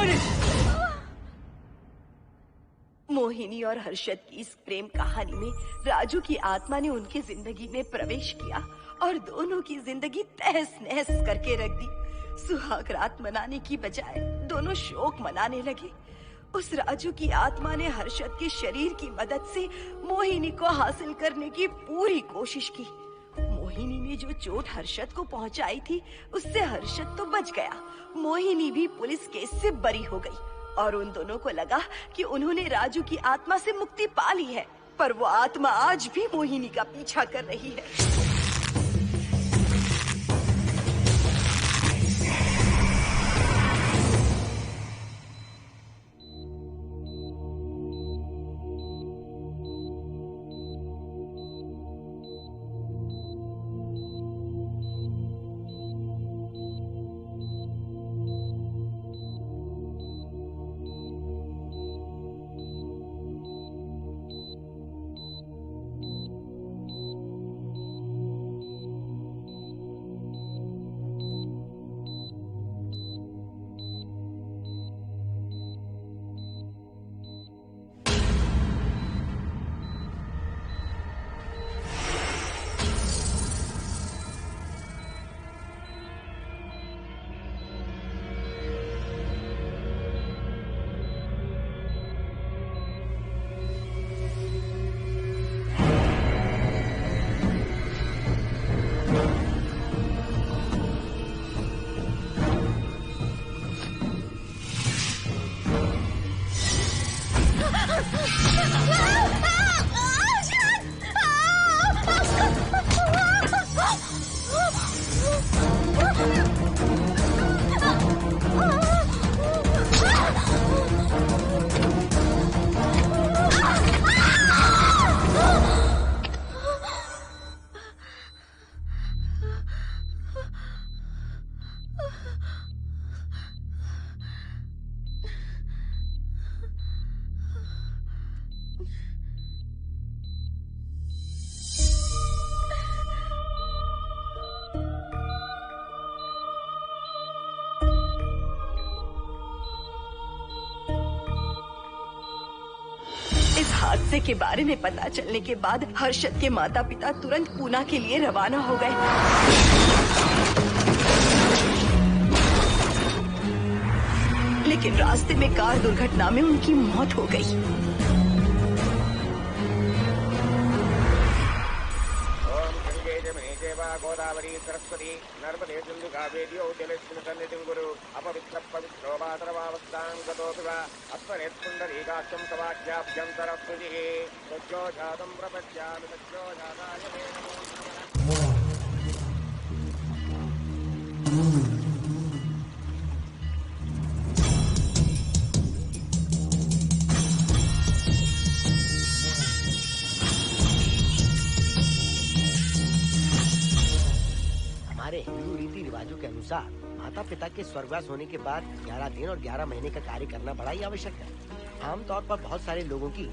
छोड़। मोहिनी और हर्षद की इस प्रेम कहानी में राजू की आत्मा ने उनकी जिंदगी में प्रवेश किया और दोनों की जिंदगी तहस नहस करके रख दी। सुहाग रात मनाने की बजाय दोनों शोक मनाने लगे। उस राजू की आत्मा ने हर्षद के शरीर की मदद से मोहिनी को हासिल करने की पूरी कोशिश की। मोहिनी ने जो चोट हर्षद को पहुंचाई थी उससे हर्षद तो बच गया, मोहिनी भी पुलिस केस से बरी हो गई और उन दोनों को लगा कि उन्होंने राजू की आत्मा से मुक्ति पा ली है, पर वो आत्मा आज भी मोहिनी का पीछा कर रही है। हादसे के बारे में पता चलने के बाद हर्षद के माता पिता तुरंत पूना के लिए रवाना हो गए। लेकिन रास्ते में कार दुर्घटना में उनकी मौत हो गई। गोदावरी सरस्वती नर्मदे सिंधु कावेरी जलेस्मिन् सन्निधिं कुरु अपवित्रः पवित्रो मातरमावस्थां गतोऽपि वा अस्मनेत्पुण्डरीकाक्षं तवाख्याभ्यन्तरः स्तुतिः सज्जो जातं प्रपद्यामि सज्जो जाताय मे नमो नमः। हिंदू रीति रिवाजों के अनुसार माता पिता के स्वर्गवास होने के बाद 11 दिन और 11 महीने का कार्य करना बड़ा ही आवश्यक है। आमतौर पर बहुत सारे लोगों की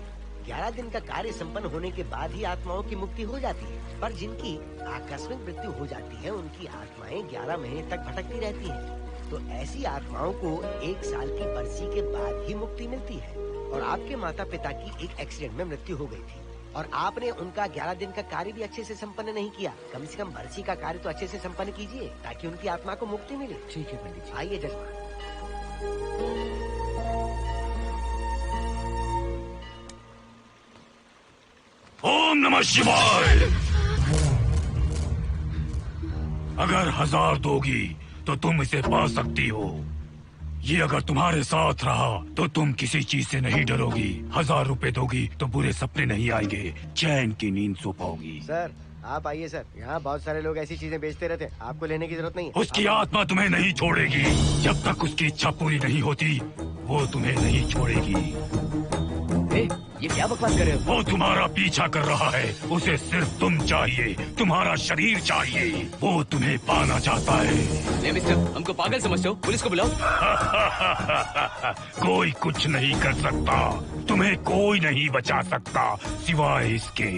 11 दिन का कार्य संपन्न होने के बाद ही आत्माओं की मुक्ति हो जाती है, पर जिनकी आकस्मिक मृत्यु हो जाती है उनकी आत्माएं 11 महीने तक भटकती रहती हैं। तो ऐसी आत्माओं को 1 साल की बरसी के बाद ही मुक्ति मिलती है। और आपके माता पिता की एक एक्सीडेंट में मृत्यु हो गई थी और आपने उनका 11 दिन का कार्य भी अच्छे से संपन्न नहीं किया। कम से कम बरसी का कार्य तो अच्छे से संपन्न कीजिए ताकि उनकी आत्मा को मुक्ति मिले। ठीक है पंडित जी। आइए जजमान। ओम नमः शिवाय। अगर 1000 दोगी तो तुम इसे पा सकती हो। ये अगर तुम्हारे साथ रहा तो तुम किसी चीज से नहीं डरोगी। 1000 रुपए दोगी तो बुरे सपने नहीं आएंगे, चैन की नींद सो पाओगी। सर आप आइए सर, यहाँ बहुत सारे लोग ऐसी चीजें बेचते रहते हैं, आपको लेने की जरूरत नहीं है। उसकी आत्मा तुम्हें नहीं छोड़ेगी। जब तक उसकी इच्छा पूरी नहीं होती वो तुम्हें नहीं छोड़ेगी। ये क्या बकवास कर रहे हो? वो तुम्हारा पीछा कर रहा है, उसे सिर्फ तुम चाहिए, तुम्हारा शरीर चाहिए, वो तुम्हें पाना चाहता है। मिस्टर, हमको पागल समझते हो? पुलिस को बुलाओ। कोई कुछ नहीं कर सकता, तुम्हें कोई नहीं बचा सकता सिवाय इसके।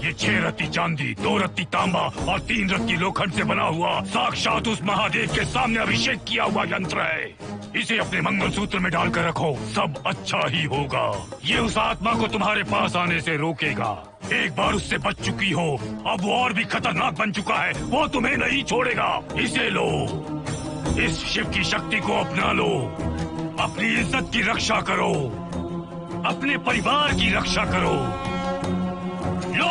ये 6 रत्ती चांदी, 2 रत्ती तांबा और 3 रत्ती लोखंड से बना हुआ साक्षात उस महादेव के सामने अभिषेक किया हुआ यंत्र है। इसे अपने मंगलसूत्र में डालकर रखो, सब अच्छा ही होगा। ये उस आत्मा को तुम्हारे पास आने से रोकेगा। एक बार उससे बच चुकी हो, अब वो और भी खतरनाक बन चुका है, वो तुम्हें नहीं छोड़ेगा। इसे लो, इस शिव की शक्ति को अपना लो, अपनी इज्जत की रक्षा करो, अपने परिवार की रक्षा करो। लो!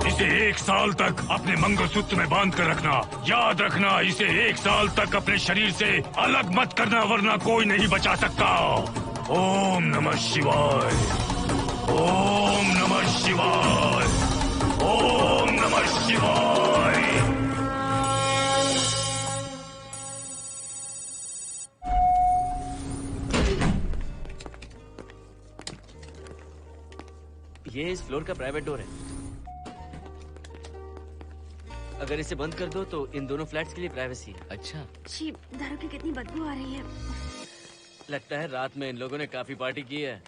इसे 1 साल तक अपने मंगलसूत्र में बांध कर रखना। याद रखना, इसे 1 साल तक अपने शरीर से अलग मत करना, वरना कोई नहीं बचा सकता। ओम नमः शिवाय, ओम नमः शिवाय, ओम नमः शिवाय। ये इस फ्लोर का प्राइवेट डोर है। अगर इसे बंद कर दो तो इन दोनों फ्लैट्स के लिए प्राइवेसी है। अच्छा, छी, दारू की कितनी बदबू आ रही है। लगता है रात में इन लोगों ने काफी पार्टी की है।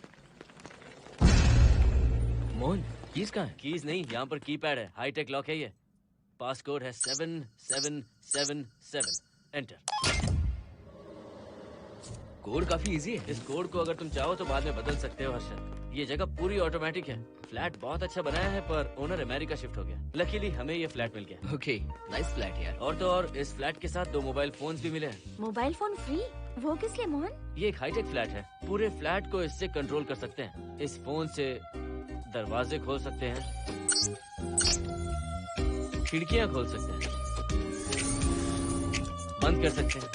मोहन, कीज कहाँ है? कीज नहीं, यहाँ पर कीपैड है, हाईटेक लॉक है ये। पासकोड है 7777। एंटर। कोड काफी इजी है। इस कोड को अगर तुम चाहो तो बाद में बदल सकते हो हर्षद। ये जगह पूरी ऑटोमेटिक है। फ्लैट बहुत अच्छा बनाया है, पर ओनर अमेरिका शिफ्ट हो गया। लकीली हमें ये फ्लैट मिल गया। ओके, नाइस फ्लैट यार। और तो और इस फ्लैट के साथ 2 मोबाइल फोन्स भी मिले हैं। Mobile phone free? वो किस लिए मोहन? ये एक हाईटेक फ्लैट है, पूरे फ्लैट को इससे कंट्रोल कर सकते हैं। इस फोन से दरवाजे खोल सकते हैं, खिड़कियां खोल सकते हैं, बंद कर सकते हैं,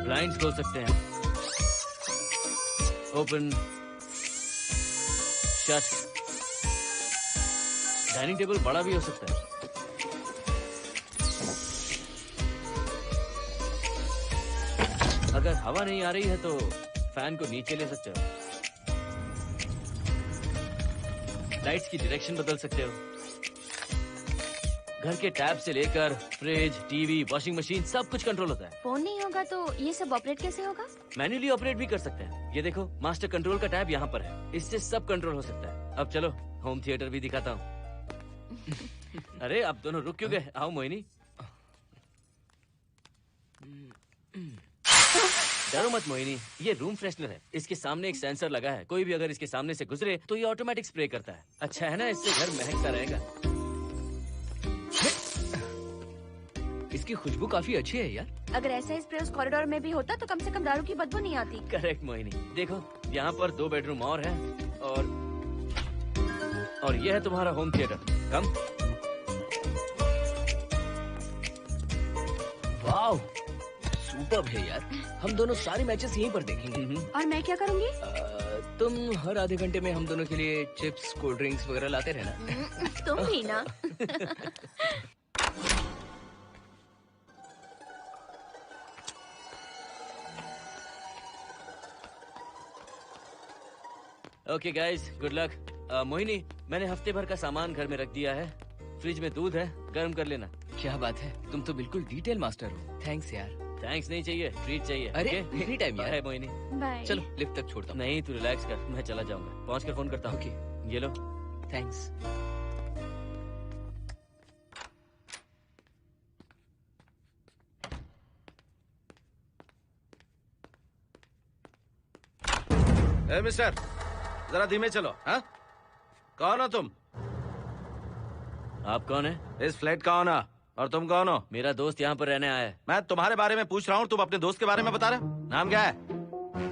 ब्लाइंड्स खोल सकते हैं, ओपन, शट। डाइनिंग टेबल बड़ा भी हो सकता है। अगर हवा नहीं आ रही है तो फैन को नीचे ले सकते हो। लाइट्स की डायरेक्शन बदल सकते हो। घर के टैब से लेकर फ्रिज, टीवी, वॉशिंग मशीन सब कुछ कंट्रोल होता है। फोन नहीं होगा तो ये सब ऑपरेट कैसे होगा? मैन्युअली ऑपरेट भी कर सकते हैं। ये देखो, मास्टर कंट्रोल का टैब यहाँ पर है, इससे सब कंट्रोल हो सकता है। अब चलो होम थिएटर भी दिखाता हूँ। अरे आप दोनों रुक क्यों गए? आओ मोहिनी। डरो मत मोहिनी, ये रूम फ्रेशनर है। इसके सामने एक सेंसर लगा है, कोई भी अगर इसके सामने से गुजरे तो ये ऑटोमेटिक स्प्रे करता है। अच्छा है ना, इससे घर महकता रहेगा। इसकी खुशबू काफी अच्छी है यार। अगर ऐसा स्प्रे उस कॉरिडोर में भी होता तो कम से कम दारू की बदबू नहीं आती। करेक्ट मोहिनी। देखो, यहाँ पर 2 बेडरूम और है, और ये है तुम्हारा होम थिएटर। कम। वाह, सुपर्ब है यार। हम दोनों सारे मैचेस यहीं पर देखेंगे। और मैं क्या करूँगी? तुम हर आधे घंटे में हम दोनों के लिए चिप्स, कोल्ड ड्रिंक्स वगैरह लाते रहना। तुम भी ना। Okay guys, good luck. Mohini, मैंने हफ्ते भर का सामान घर में रख दिया है। फ्रिज में दूध है, गर्म कर लेना। क्या बात है, तुम तो बिल्कुल डिटेल मास्टर हो। थैंक्स यार। थैंक्स नहीं चाहिए, ट्रीट चाहिए। अरे okay? एनी टाइम यार। बाय मोहिनी। बाय। चलो लिफ्ट तक छोड़ता हूँ। नहीं, तू रिलैक्स कर, मैं चला जाऊंगा। पहुंच कर फोन करता हूँ। ओके, ये लो। थैंक्स। ए मिस्टर, जरा धीमे चलो। हाँ, कौन हो तुम? आप कौन है? इस फ्लैट का ओनर। और तुम कौन हो? मेरा दोस्त यहाँ पर रहने आया है। मैं तुम्हारे बारे में पूछ रहा हूँ, तुम अपने दोस्त के बारे में बता रहे हो। नाम क्या है?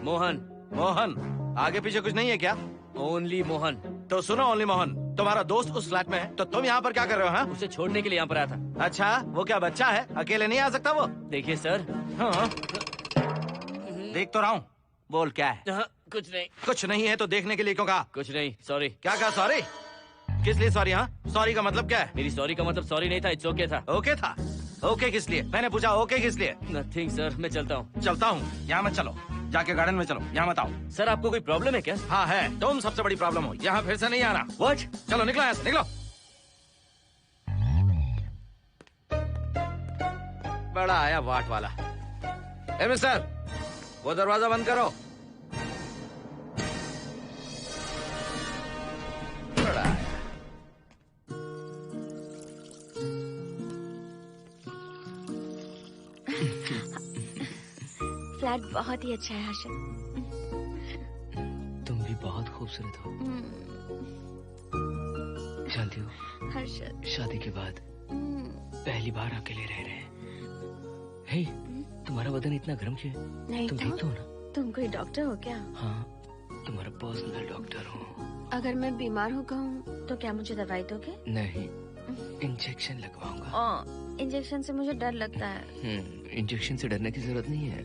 मोहन। मोहन? आगे पीछे कुछ नहीं है क्या? ओनली मोहन। तो सुनो ओनली मोहन, तुम्हारा दोस्त उस फ्लैट में है, तो तुम यहाँ पर क्या कर रहे हो? हाँ? उसे छोड़ने के लिए यहाँ पर आया था। अच्छा, वो क्या बच्चा है? अकेले नहीं आ सकता वो? देखिए सर। हाँ, देख तो रहा हूँ। बोल क्या है? हाँ, कुछ नहीं। कुछ नहीं है तो देखने के लिए क्यों कहा? कुछ नहीं, सॉरी। क्या कहा? सॉरी? किस लिए सॉरी? हाँ, सॉरी का मतलब क्या है? मेरी सॉरी का मतलब सॉरी नहीं था, इट्स ओके था। ओके था? ओके किस लिए? मैंने पूछा ओके किस लिए? नथिंग सर, मैं चलता हूँ। चलता हूँ? यहाँ मत चलो, जाके गार्डन में चलो। यहाँ मत आओ। सर, आपको कोई प्रॉब्लम है क्या? हाँ है, तुम सबसे बड़ी प्रॉब्लम हो। यहाँ फिर से नहीं आना। व्हाट? चलो निकलो यहाँ से, निकलो। बड़ा आया वाट वाला। ए मिस्टर, वो दरवाजा बंद करो। बड़ा आया। फ्लैट बहुत ही अच्छा है हर्षद। तुम भी बहुत खूबसूरत हो। जानती हो, हर्षद शादी के बाद पहली बार अकेले रह रहे हैं। हे, तुम्हारा बदन इतना गर्म क्यों है? नहीं तुम ठीक तो हो ना? तुम कोई डॉक्टर हो क्या? हाँ, तुम्हारा पर्सनल डॉक्टर हूँ। अगर मैं बीमार हो गऊँ तो क्या मुझे दवाई दोगे? नहीं, इंजेक्शन लगवाऊंगा। इंजेक्शन से मुझे डर लगता है। इंजेक्शन से डरने की जरूरत नहीं है।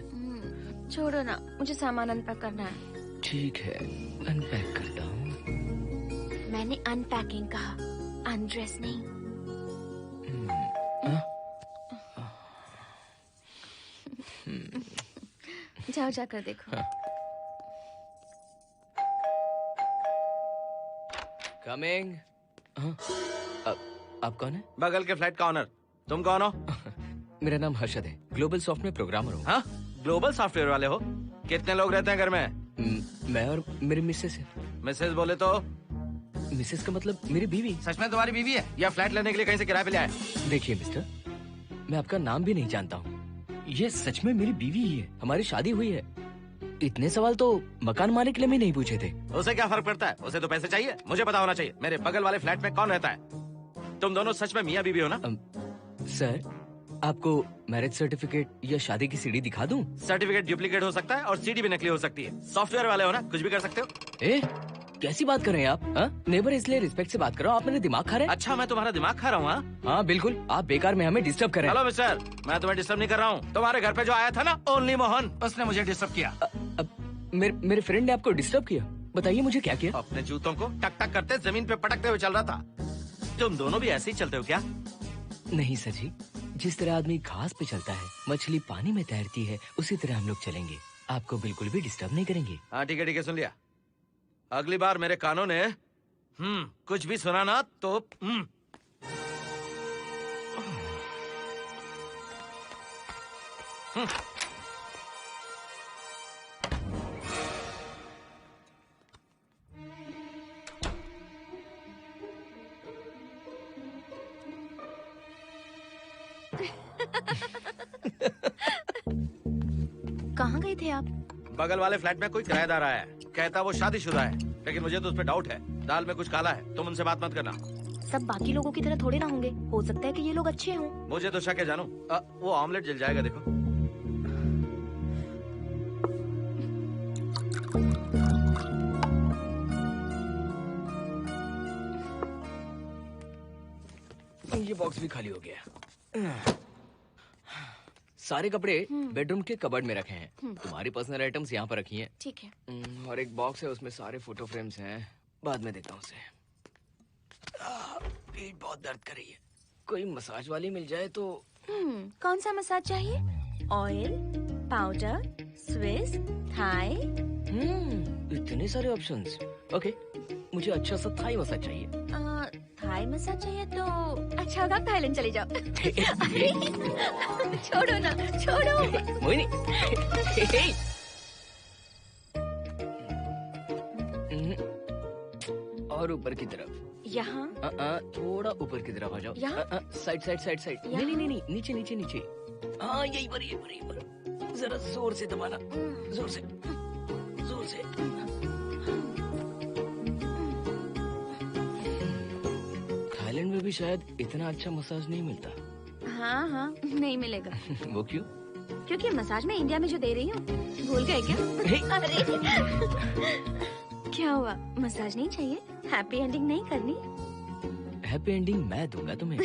छोड़ो ना, मुझे सामान अनपैक करना है। ठीक है, अनपैक करता हूँ। मैंने अनपैकिंग कहा, अनड्रेस नहीं। जाओ जाकर देखो। कमिंग। आप कौन है? बगल के फ्लैट का ऑनर। तुम कौन हो? मेरा नाम हर्षद है, ग्लोबल सॉफ्ट में प्रोग्रामर हूँ। हाँ, ग्लोबल सॉफ्टवेयर वाले हो? कितने लोग रहते हैं घर में? मैं और मेरी मिसेस है। मिसेज बोले तो? मिसेस का मतलब मेरी बीवी। सच में तुम्हारी बीवी है या फ्लैट लेने के लिए कहीं से किराए पे ले आए? देखिए मिस्टर, मैं आपका नाम भी नहीं जानता हूँ। ये सच में मेरी बीवी ही है, हमारी शादी हुई है। इतने सवाल तो मकान मालिक ने भी नहीं पूछे थे। उसे क्या फर्क पड़ता है? उसे तो पैसे चाहिए, मुझे पता होना चाहिए। मेरे बगल वाले फ्लैट में कौन रहता है? तुम दोनों सच में मियाँ बीवी हो ना? सर, आपको मैरिज सर्टिफिकेट या शादी की सीडी दिखा दूं? सर्टिफिकेट डुप्लीकेट हो सकता है और सीडी भी नकली हो सकती है। सॉफ्टवेयर वाले हो ना, कुछ भी कर सकते हो। कैसी बात कर रहे हैं आप? नेबर, इसलिए रिस्पेक्ट से बात करो। आप मेरे दिमाग खा रहे हैं? अच्छा, मैं तुम्हारा दिमाग खा रहा हूँ? हाँ बिल्कुल, आप बेकार में हमें डिस्टर्ब कर रहे हैं। हेलो मिस्टर, मैं तुम्हें डिस्टर्ब नहीं कर रहा हूँ। तुम्हारे घर पे जो आया था ना, ओनली मोहन, उसने मुझे डिस्टर्ब किया। मेरे फ्रेंड ने आपको डिस्टर्ब किया? बताइए मुझे क्या किया? अपने जूतों को टक टक करते जमीन पे पटकते हुए चल रहा था। तुम दोनों भी ऐसे ही चलते हो क्या? नहीं सर जी, जिस तरह आदमी घास पे चलता है, मछली पानी में तैरती है, उसी तरह हम लोग चलेंगे। आपको बिल्कुल भी डिस्टर्ब नहीं करेंगे। हाँ ठीक है, सुन लिया। अगली बार मेरे कानों ने कुछ भी सुना ना तो कहाँ गए थे आप? बगल वाले फ्लैट में कोई किराएदार आया है, कहता वो शादीशुदा है, लेकिन मुझे तो उस पर डाउट है। दाल में कुछ काला है, तुम उनसे बात मत करना। सब बाकी लोगों की तरह थोड़े ना होंगे, हो सकता है कि ये लोग अच्छे हों। मुझे तो शक है जानू। वो ऑमलेट जल जाएगा, देखो। ये बॉक्स भी खाली हो गया। सारे कपड़े बेडरूम के कबर्ड में रखे हैं। तुम्हारी पर्सनल आइटम्स यहाँ पर रखी हैं। ठीक है। और एक बॉक्स है, उसमें सारे फोटो फ्रेम्स हैं। बाद में देता हूँ उसे। पीठ बहुत दर्द कर रही है, कोई मसाज वाली मिल जाए तो। कौन सा मसाज चाहिए? Oil, powder, Swiss, Thai? इतने सारे ऑप्शंस। ओके, मुझे अच्छा सा थाई मसाज चाहिए। थाई मसाज चाहिए तो अच्छा होगा थाईलैंड चले जाओ। अरे छोड़ो ना, छोड़ो। मोहिनी। और ऊपर की तरफ। यहाँ? थोड़ा ऊपर की तरफ आ जाओ। यहाँ? Side side side side. नहीं नहीं नहीं, नीचे नीचे नीचे। हाँ यही पर, यही पर, यही पर। जरा जोर से दबाना, जोर से, जोर से। थाईलैंड में भी शायद इतना अच्छा मसाज नहीं मिलता। हाँ हाँ, नहीं मिलेगा। वो क्यों? क्योंकि मसाज मैं इंडिया में जो दे रही हूँ, भूल गए क्या? अरे क्या हुआ, मसाज नहीं चाहिए? हैप्पी एंडिंग नहीं करनी? हैप्पी एंडिंग मैं दूंगा तुम्हें।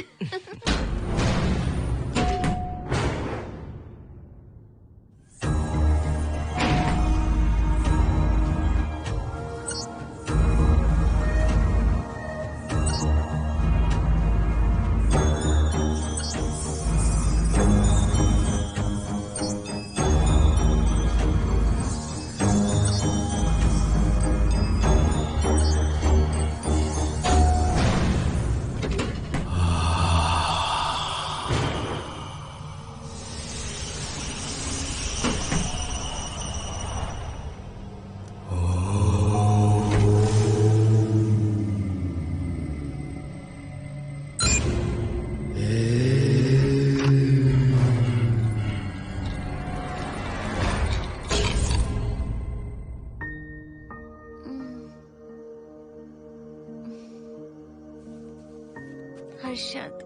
हर्षद,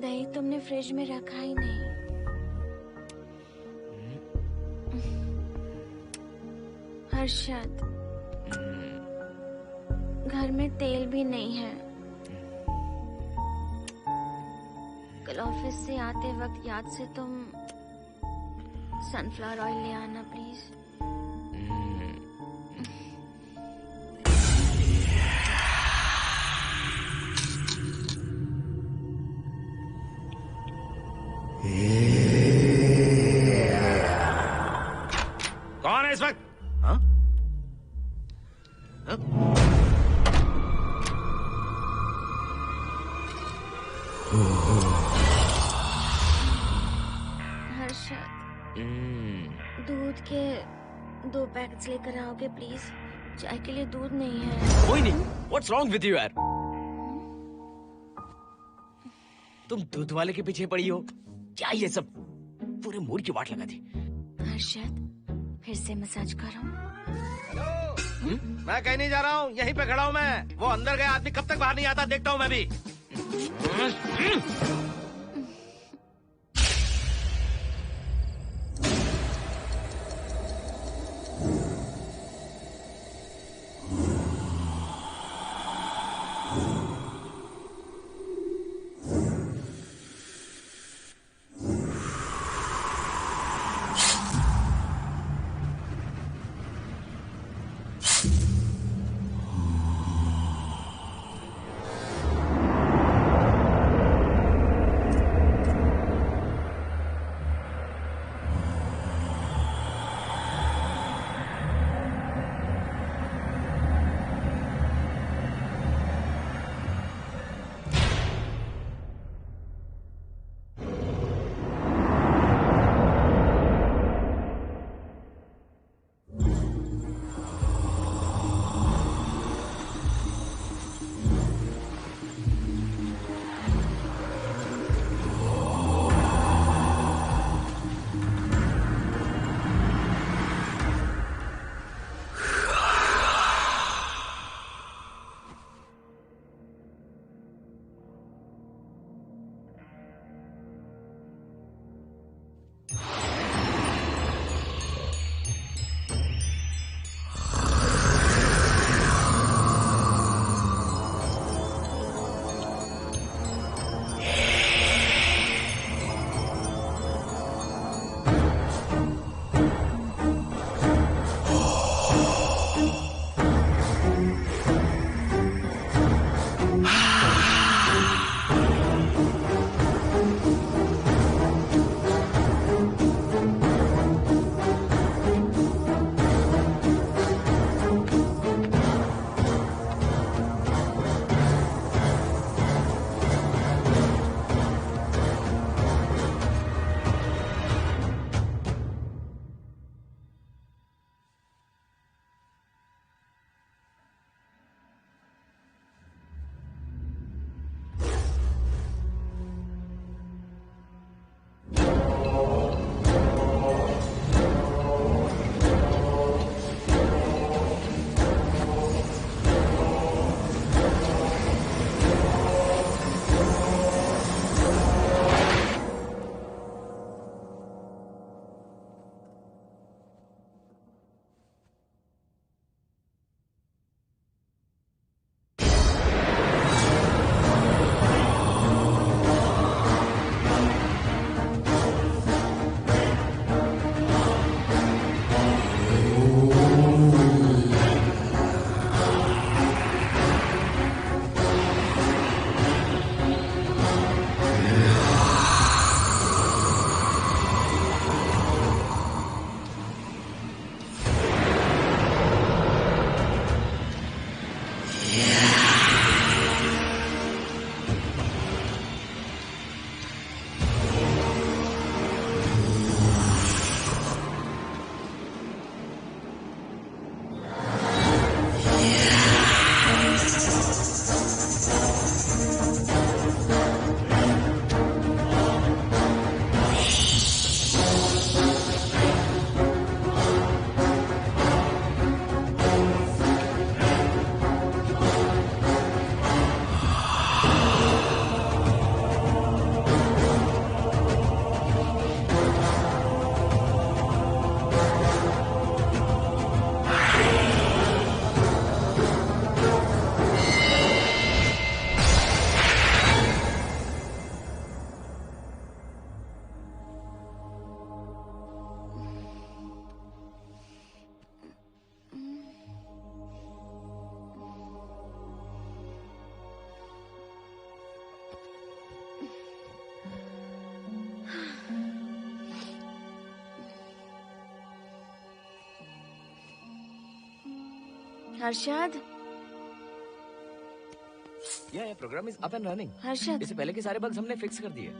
दही तुमने फ्रिज में रखा ही नहीं। हर्षद, घर में तेल भी नहीं है। कल ऑफिस से आते वक्त याद से तुम सनफ्लावर ऑयल ले आना प्लीज। कौन है इस वक्त? हाँ? हाँ? हर्षद, दूध के 2 पैकेट्स लेकर आओगे प्लीज? चाय के लिए दूध नहीं है। Mohini, what's wrong with you यार? तुम दूध वाले के पीछे पड़ी हो क्या? ये सब पूरे मूड की वाट लगा दी। हर्षद, फिर से मसाज करो। मैं कहीं नहीं जा रहा हूँ, यहीं पे खड़ा हूँ मैं। वो अंदर गया आदमी कब तक बाहर नहीं आता, देखता हूँ मैं भी। हर्षद, ये program is up and running. Harshad, इससे पहले के सारे बग्स हमने फिक्स कर दिए।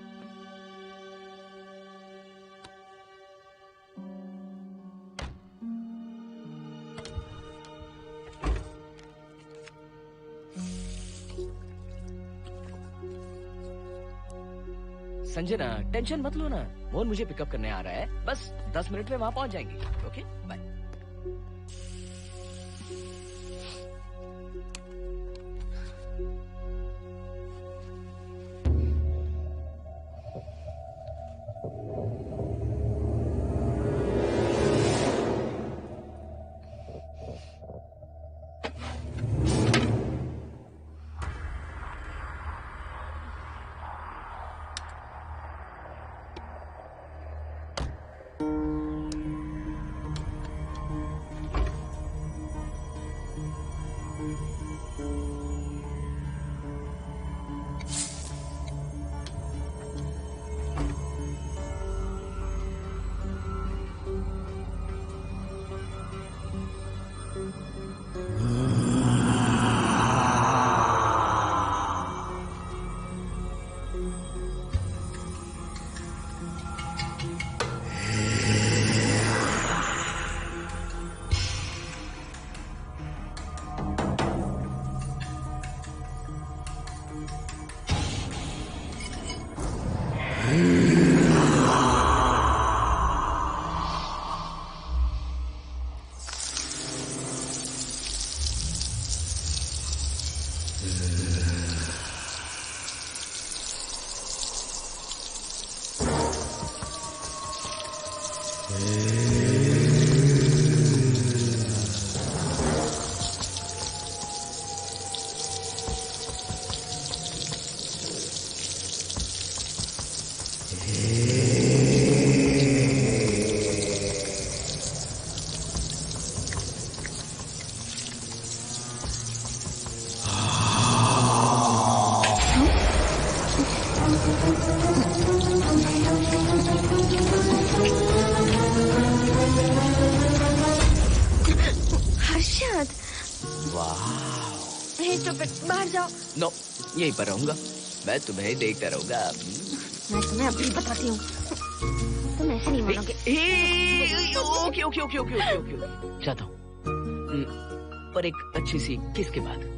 संजना, टेंशन मत लो ना। मोहन मुझे पिकअप करने आ रहा है, बस 10 मिनट में वहां पहुंच जाएंगे। Okay, bye. Harshad, hey stupid, बाहर जाओ। नो, यहीं पर रहूंगा। मैं तुम्हें देखता रहूंगा। मैं तुम्हें अभी बताती हूँ, तुम ऐसे नहीं मानोगे। Okay okay okay okay okay okay, जाता हूँ, पर एक अच्छी सी किस के बाद।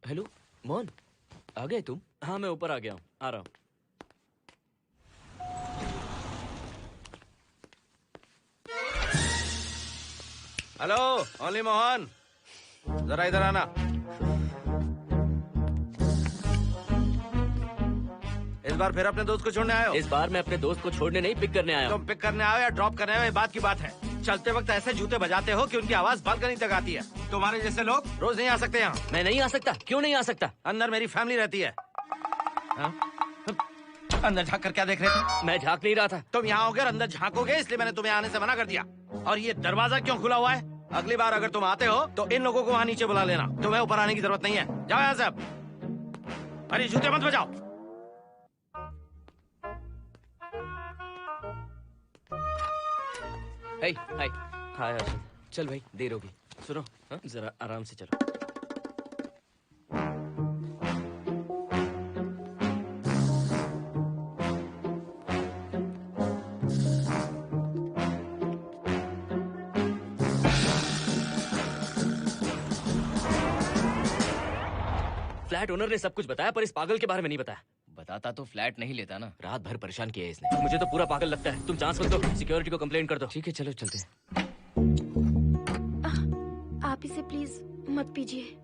हेलो मोहन, आ गए तुम? हाँ, मैं ऊपर आ गया हूँ, आ रहा हूँ। हेलो, ओनली मोहन, जरा इधर आना। इस बार फिर अपने दोस्त को छोड़ने आए हो? इस बार मैं अपने दोस्त को छोड़ने नहीं, पिक करने आया हूँ। तुम पिक करने आए हो या ड्रॉप करने आए हो, ये बात की बात है। चलते वक्त ऐसे जूते बजाते हो कि उनकी आवाज बालकनी तक आती है। तुम्हारे जैसे लोग रोज नहीं आ सकते यहाँ। मैं नहीं आ सकता? क्यों नहीं आ सकता? अंदर मेरी फैमिली रहती है। अंदर झाँक कर क्या देख रहे थे? मैं झाँक नहीं रहा था। तुम यहाँ होकर अंदर झाँकोगे, इसलिए मैंने तुम्हें आने से मना कर दिया। और ये दरवाजा क्यों खुला हुआ है? अगली बार अगर तुम आते हो तो इन लोगों को वहाँ नीचे बुला लेना। तुम्हें ऊपर आने की जरूरत नहीं है। जाओ यहाँ से अब। अरे जूते मत बजाओ। हाय हाय। हाय हर्षद। चल भाई, देर होगी। सुनो, जरा आराम से चलो। फ्लैट ओनर ने सब कुछ बताया पर इस पागल के बारे में नहीं बताया। बताता तो फ्लैट नहीं लेता ना। रात भर परेशान किया है इसने। मुझे तो पूरा पागल लगता है। तुम चांस मत दो, सिक्योरिटी को कंप्लेंट कर दो। ठीक है, चलो चलते हैं। आप इसे प्लीज मत पीजिए।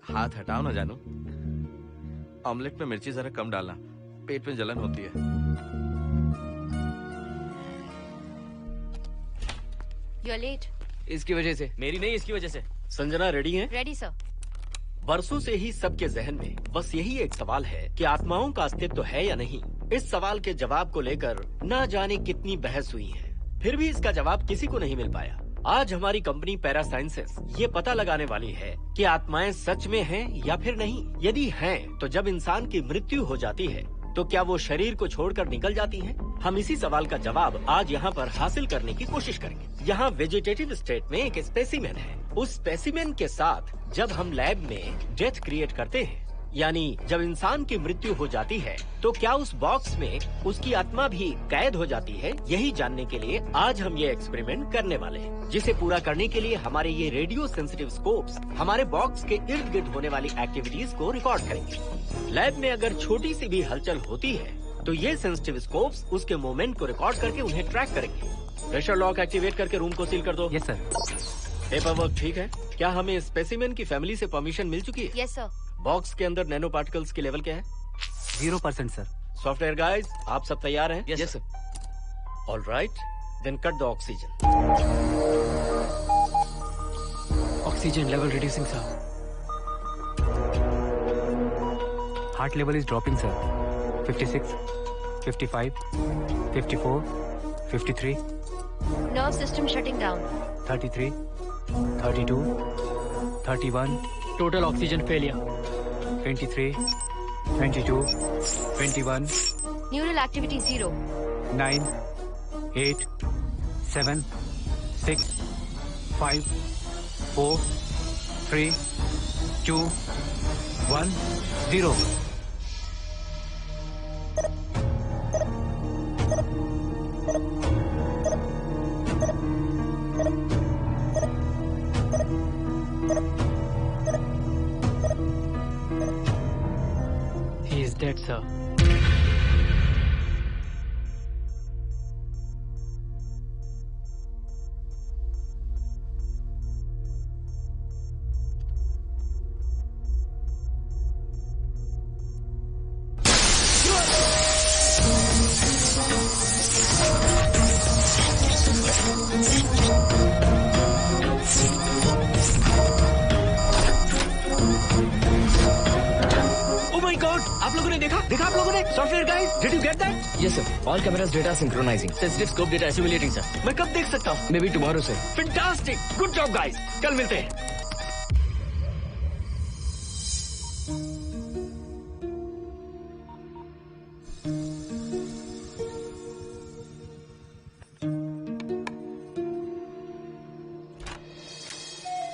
हाथ हटाओ ना जानू। ऑमलेट में मिर्ची जरा कम डालना, पेट में जलन होती है। You're late. इसकी वजह से। मेरी नहीं, इसकी वजह से। संजना रेडी हैं? Ready, sir. बरसों से ही सबके जहन में बस यही एक सवाल है कि आत्माओं का अस्तित्व है या नहीं। इस सवाल के जवाब को लेकर ना जाने कितनी बहस हुई है, फिर भी इसका जवाब किसी को नहीं मिल पाया। आज हमारी कंपनी पैरा साइंसेस ये पता लगाने वाली है कि आत्माएं सच में हैं या फिर नहीं। यदि हैं, तो जब इंसान की मृत्यु हो जाती है तो क्या वो शरीर को छोड़कर निकल जाती हैं? हम इसी सवाल का जवाब आज यहाँ पर हासिल करने की कोशिश करेंगे। यहाँ वेजिटेटिव स्टेट में एक स्पेसिमेन है। उस स्पेसिमेन के साथ जब हम लैब में डेथ क्रिएट करते हैं, यानी जब इंसान की मृत्यु हो जाती है, तो क्या उस बॉक्स में उसकी आत्मा भी कैद हो जाती है? यही जानने के लिए आज हम ये एक्सपेरिमेंट करने वाले हैं, जिसे पूरा करने के लिए हमारे ये रेडियो सेंसिटिव स्कोप्स हमारे बॉक्स के इर्द गिर्द होने वाली एक्टिविटीज को रिकॉर्ड करेंगे। लैब में अगर छोटी सी भी हलचल होती है तो ये सेंसिटिव स्कोप्स उसके मूवमेंट को रिकॉर्ड करके उन्हें ट्रैक करेंगे। प्रेशर लॉक एक्टिवेट करके रूम को सील कर दो। Yes sir. पेपर वर्क ठीक है? क्या हमें स्पेसिमेन की फैमिली से परमिशन मिल चुकी है? Yes, sir. बॉक्स के अंदर नैनो पार्टिकल्स की लेवल क्या है? 0% सर। सॉफ्टवेयर गाइस, आप सब तैयार हैं? Yes sir. All right, then cut the oxygen. Oxygen level reducing sir. Heart level is dropping sir. 56, 55, 54, 53, Nerve system shutting down. 33, 32, 31, Total oxygen failure. 23, 22, 21, Neural activity 0. 9, 8, 7, 6, 5, 4, 3, 2, 1, 0. He is dead, sir. आप लोगों ने देखा आप लोगों ने? Software guys, did you get that? Yes sir, all cameras data synchronising. Sensitive scope data assimilating sir. मैं कब देख सकता हूँ? May be tomorrow sir. Fantastic, good job guys, कल मिलते हैं।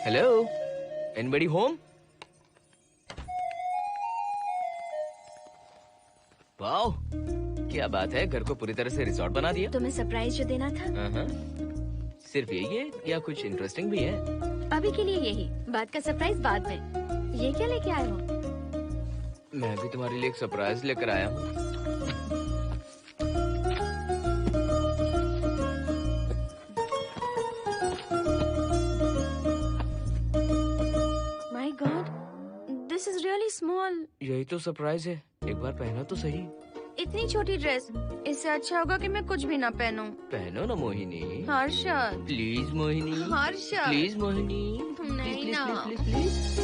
Hello, anybody home? वाओ, क्या बात है, घर को पूरी तरह से रिसॉर्ट बना दिया। तुम्हें सरप्राइज जो देना था। सिर्फ यही है या कुछ इंटरेस्टिंग भी है? अभी के लिए यही, बात का सरप्राइज बाद में। ये क्या लेके आए हो? मैं भी तुम्हारे लिए एक सरप्राइज लेकर आया हूँ। My God, this is really small. यही तो सरप्राइज है, एक बार पहना तो सही। इतनी छोटी ड्रेस, इससे अच्छा होगा कि मैं कुछ भी ना पहनूं। पहनो ना मोहिनी। हर्षद, प्लीज मोहिनी। हर्षद, प्लीज मोहिनी। नहीं ना। Please please.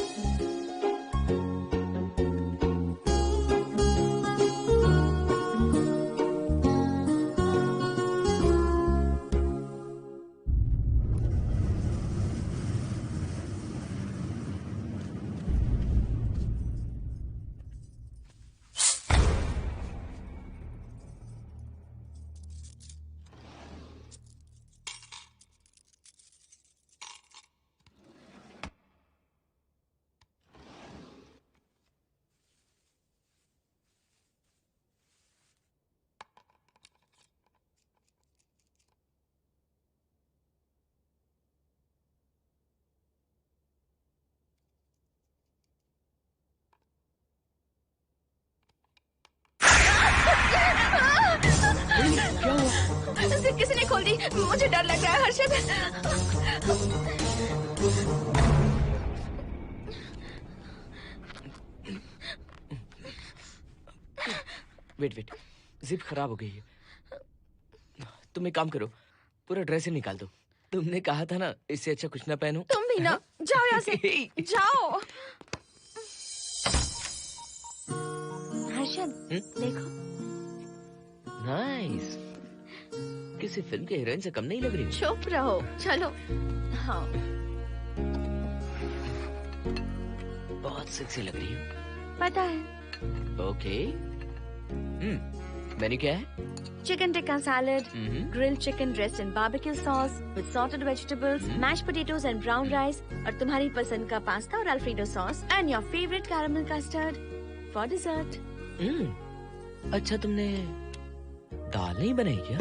किसी ने खोल दी। मुझे डर लग रहा है हर्षद। वेट, जिप खराब हो गई है। तुम एक काम करो, पूरा ड्रेस ही निकाल दो। तुमने कहा था ना इससे अच्छा कुछ ना पहनो। तुम भी ना, जाओ यहाँ से, जाओ। हर्षद, देखो। नाइस। किसी फिल्म के हीरोइन से कम नहीं लग रही। चुप रहो, चलो। हाँ। बहुत सेक्सी लग रही हो। पता है। ओके। मेन्यू क्या है? Chicken tikka salad, grilled chicken dressed in barbecue sauce with salted vegetables, mashed potatoes and brown rice, और तुम्हारी पसंद का पास्ता और alfredo sauce, and your favorite caramel custard for dessert. अच्छा, तुमने दाल नहीं बनाई क्या?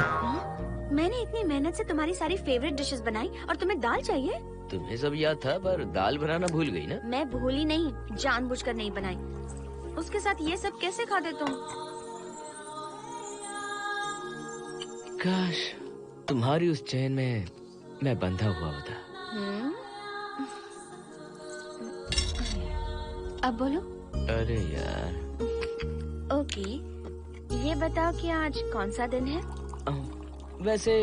मैंने इतनी मेहनत से तुम्हारी सारी फेवरेट डिशेस बनाई और तुम्हें दाल चाहिए? तुम्हें सब याद था, पर दाल बनाना भूल गई ना? मैं भूली नहीं, जानबूझकर नहीं बनाई। उसके साथ ये सब कैसे खाते तुम? काश तुम्हारी उस चैन में मैं बंधा हुआ होता। अब बोलो। अरे यार। ओके, ये बताओ कि आज कौन सा दिन है? वैसे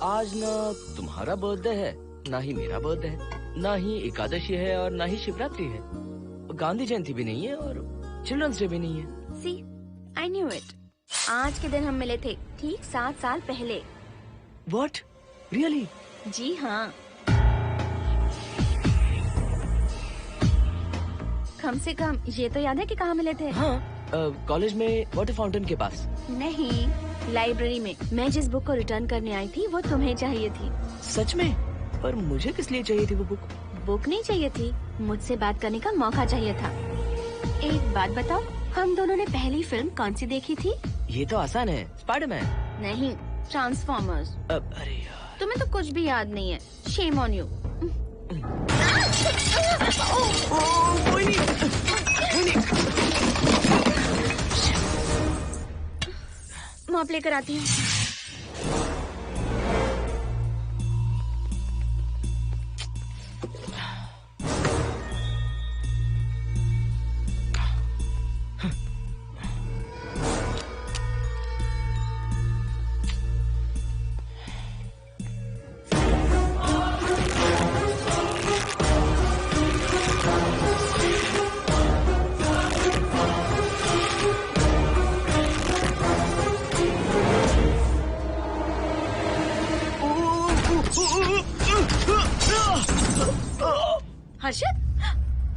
आज ना तुम्हारा बर्थडे है, ना ही मेरा बर्थडे है, ना ही एकादशी है और ना ही शिवरात्रि है, गांधी जयंती भी नहीं है और चिल्ड्रंस डे भी नहीं है। See, I knew it. आज के दिन हम मिले थे ठीक 7 साल पहले। What? Really? जी हाँ। कम से कम ये तो याद है कि कहाँ मिले थे? हाँ, कॉलेज में वाटर फाउंटेन के पास। नहीं, लाइब्रेरी में। मैं जिस बुक को रिटर्न करने आई थी वो तुम्हें चाहिए थी। सच में? पर मुझे किस लिए चाहिए थी वो बुक? बुक नहीं चाहिए थी, मुझसे बात करने का मौका चाहिए था। एक बात बताओ, हम दोनों ने पहली फिल्म कौन सी देखी थी? ये तो आसान है, स्पाइडरमैन। नहीं, ट्रांसफॉर्मर्स। अरे यार, तुम्हें तो कुछ भी याद नहीं है। Shame on you. मॉप लेकर आती हूँ। हर्षद,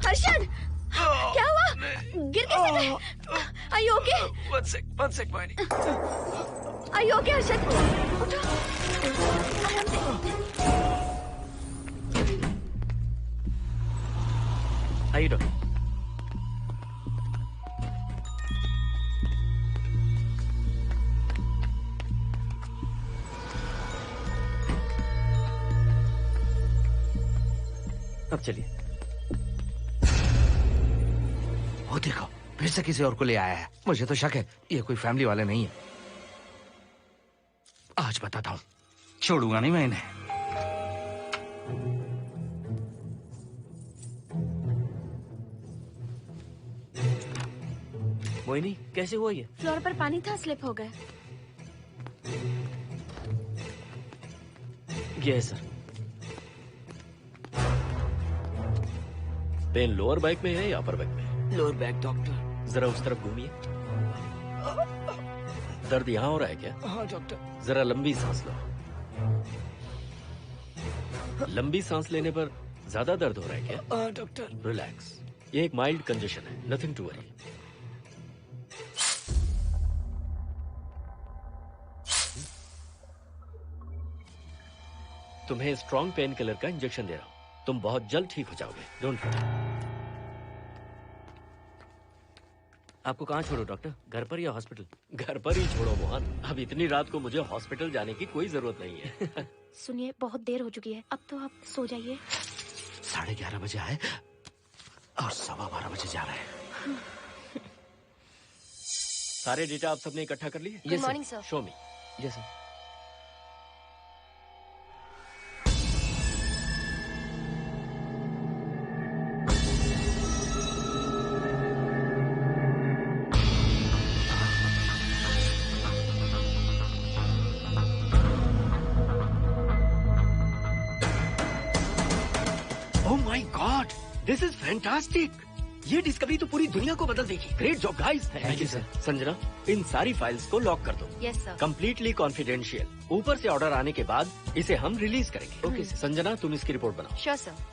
हर्षद, क्या हुआ? गिर कैसे गए? Are you okay? One sec, Moini. Are you okay, Harshad? उठो, आराम से। आइए डॉक्टर। अब चलिए। वो देखो, फिर से किसी और को ले आया है। मुझे तो शक है ये कोई फैमिली वाले नहीं है। आज बताता हूँ, छोड़ूंगा नहीं मैं इन्हें। मोहिनी, कैसे हुआ ये? फ्लोर पर पानी था, स्लिप हो गए। ये है सर। पेन लोअर बैक में है या अपर बैक में? Lower back doctor. जरा उस तरफ घूमिए। दर्द यहाँ हो रहा है क्या? हाँ डॉक्टर। जरा लंबी सांस लो। लंबी सांस लेने पर ज्यादा दर्द हो रहा है क्या? हाँ डॉक्टर। रिलैक्स, ये एक माइल्ड कंजेशन है, नथिंग टू वरी। तुम्हें स्ट्रॉन्ग पेन किलर का इंजेक्शन दे रहा हूं, तुम बहुत जल्द ठीक हो जाओगे। Don't worry. आपको कहाँ छोड़ो डॉक्टर, घर पर या हॉस्पिटल? घर पर ही छोड़ो मोहन, अब इतनी रात को मुझे हॉस्पिटल जाने की कोई जरूरत नहीं है। सुनिए, बहुत देर हो चुकी है, अब तो आप सो जाइए। 11:30 बजे आए और 12:15 बजे जा रहे हैं। सारे डेटा आप सबने इकट्ठा कर लिए? Good morning, sir. Show me. Yes sir. This is fantastic. ये डिस्कवरी तो पूरी दुनिया को बदल देगी। Great job guys. Thank you sir. Sanjana, इन सारी फाइल्स को लॉक कर दो। Yes sir. Completely confidential. ऊपर से ऑर्डर आने के बाद इसे हम रिलीज करेंगे। ओके संजना, तुम इसकी रिपोर्ट बनाओ। Sure sir.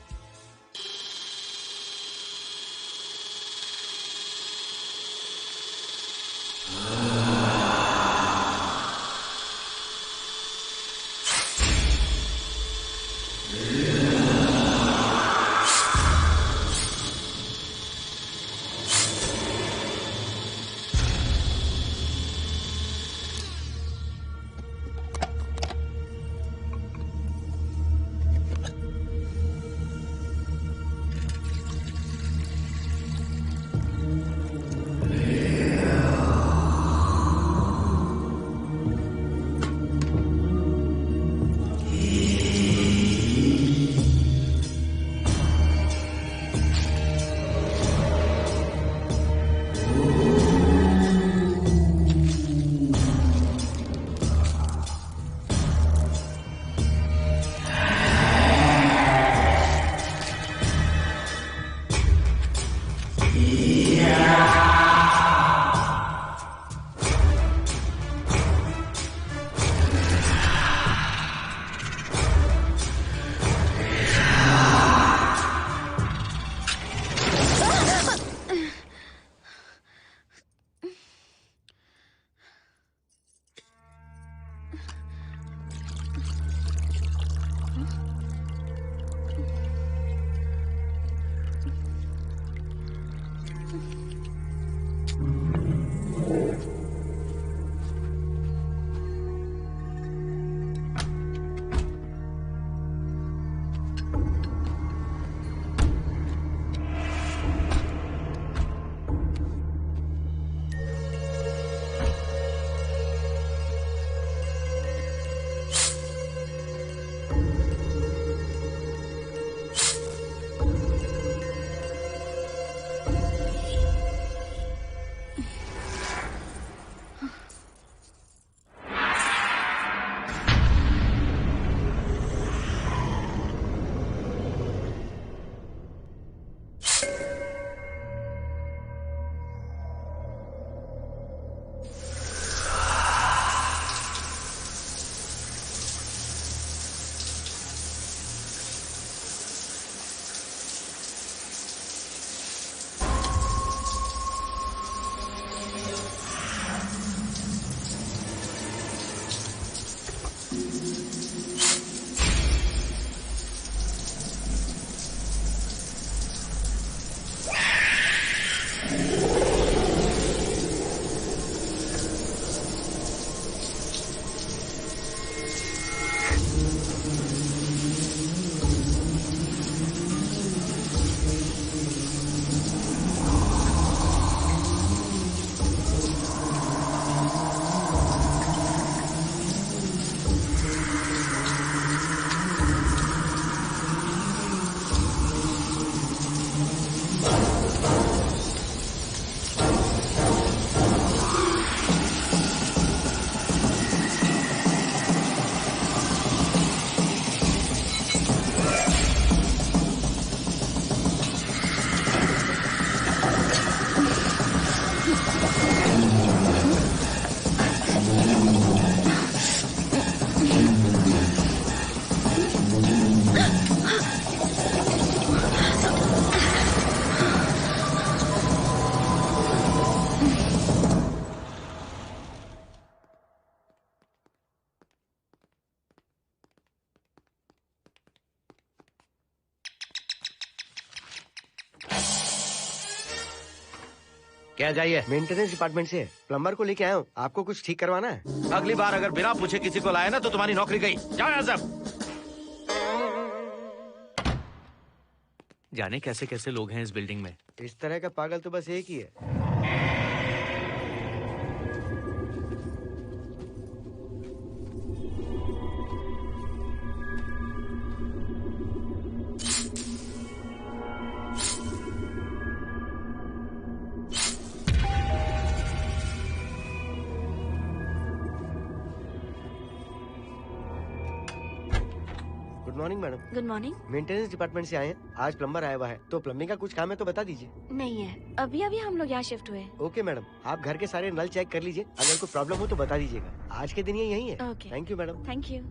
क्या जाइए? मेंटेनेंस डिपार्टमेंट से प्लम्बर को लेके आया हूँ। आपको कुछ ठीक करवाना है? अगली बार अगर बिना पूछे किसी को लाए ना तो तुम्हारी नौकरी गई। जाओ यहाँ सब। जाने कैसे कैसे लोग हैं इस बिल्डिंग में। इस तरह का पागल तो बस एक ही है। Good morning madam. Good morning. Maintenance department से आए हैं। आज प्लम्बर आया हुआ है, तो प्लम्बिंग का कुछ काम है तो बता दीजिए। नहीं है, अभी अभी हम लोग यहाँ शिफ्ट हुए। ओके मैडम, आप घर के सारे नल चेक कर लीजिए, अगर कोई प्रॉब्लम हो तो बता दीजिएगा। आज के दिन ये यही है। Okay. Thank you madam. Thank you.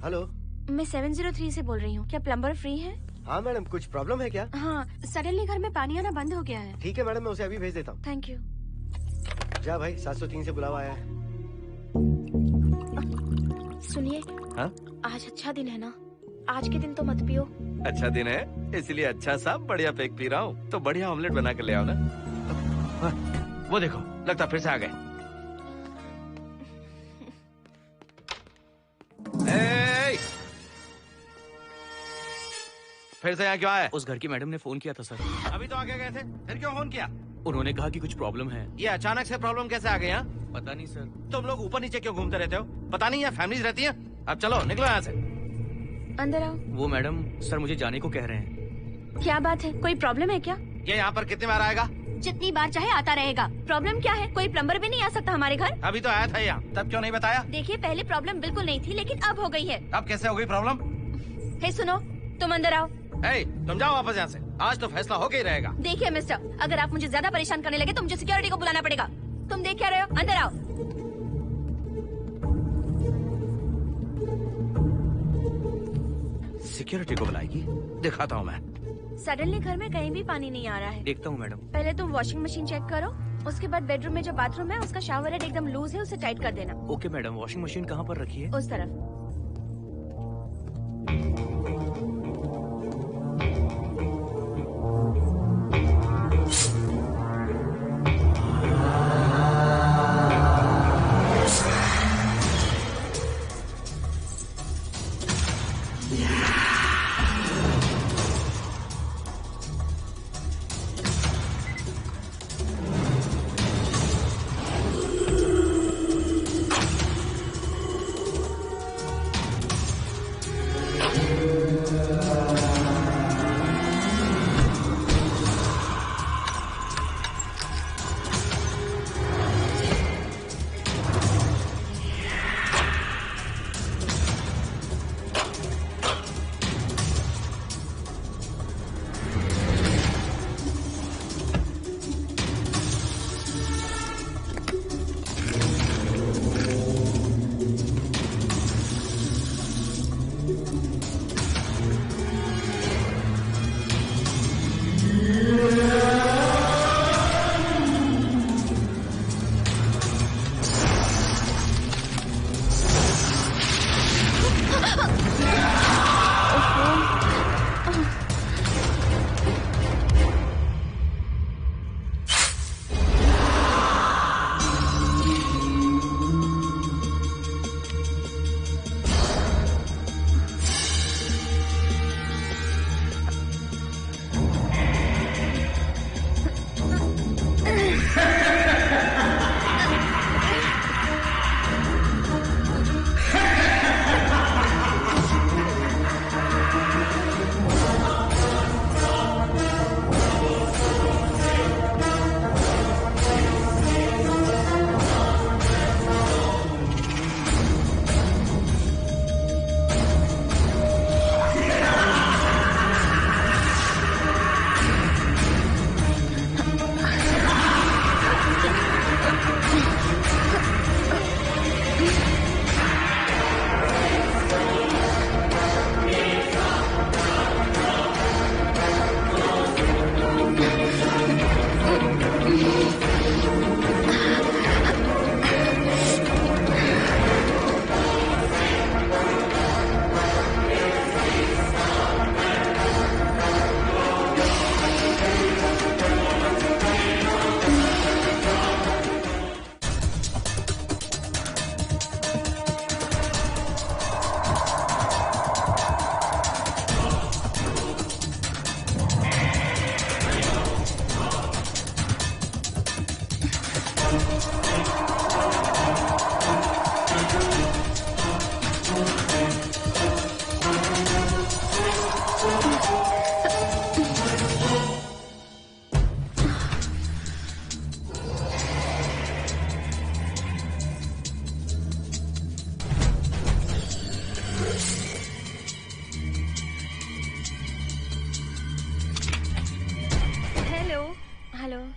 Hello, मैं 703 से बोल रही हूँ। क्या प्लम्बर फ्री है? हाँ मैडम, कुछ प्रॉब्लम है क्या? हाँ, सडनली घर में पानी आना बंद हो गया है। ठीक है मैडम, मैं उसे अभी भेज देता हूँ। Thank you. जा भाई, 703 से बुलावा आया है। सुनिए, हाँ? आज अच्छा दिन है ना? आज के दिन तो मत पियो। अच्छा दिन है, इसलिए अच्छा सा बढ़िया पेक पी रहा हूँ। तो बढ़िया ऑमलेट बना कर ले आओ ना। वो देखो, लगता फिर से आ गए। फिर से यहाँ क्यों आए? उस घर की मैडम ने फोन किया था सर। अभी तो आगे गए थे, फिर क्यों फोन किया? उन्होंने कहा कि कुछ प्रॉब्लम है। ये अचानक से प्रॉब्लम कैसे आ गई? यहाँ पता नहीं सर। तुम लोग ऊपर नीचे क्यों घूमते रहते हो? पता नहीं यहाँ फैमिलीज रहती हैं? अब चलो निकलो यहाँ से। अंदर आओ। वो मैडम सर मुझे जाने को कह रहे हैं। क्या बात है, कोई प्रॉब्लम है क्या? ये यहाँ पर कितनी बार आएगा? जितनी बार चाहे आता रहेगा। प्रॉब्लम क्या है? कोई प्लम्बर भी नहीं आ सकता हमारे घर? अभी तो आया था यहाँ, तब क्यों नहीं बताया? देखिए, पहले प्रॉब्लम बिल्कुल नहीं थी, लेकिन अब हो गई है। अब कैसे हो गई प्रॉब्लम? हे सुनो, तुम अंदर आओ। तुम जाओ वापस यहाँ से। आज तो फैसला होके ही रहेगा। देखिए मिस्टर, अगर आप मुझे ज्यादा परेशान करने लगे तो मुझे सिक्योरिटी को बुलाना पड़ेगा। तुम देख क्या रहे हो? अंदर आओ। सिक्योरिटी को बुलाएगी? दिखाता हूँ मैं। सडनली घर में कहीं भी पानी नहीं आ रहा है। देखता हूँ मैडम। पहले तुम वॉशिंग मशीन चेक करो, उसके बाद बेडरूम में जो बाथरूम है उसका शावर हेड एकदम लूज है, उसे टाइट कर देना। Okay madam. वॉशिंग मशीन कहाँ पर रखी है? उस तरफ।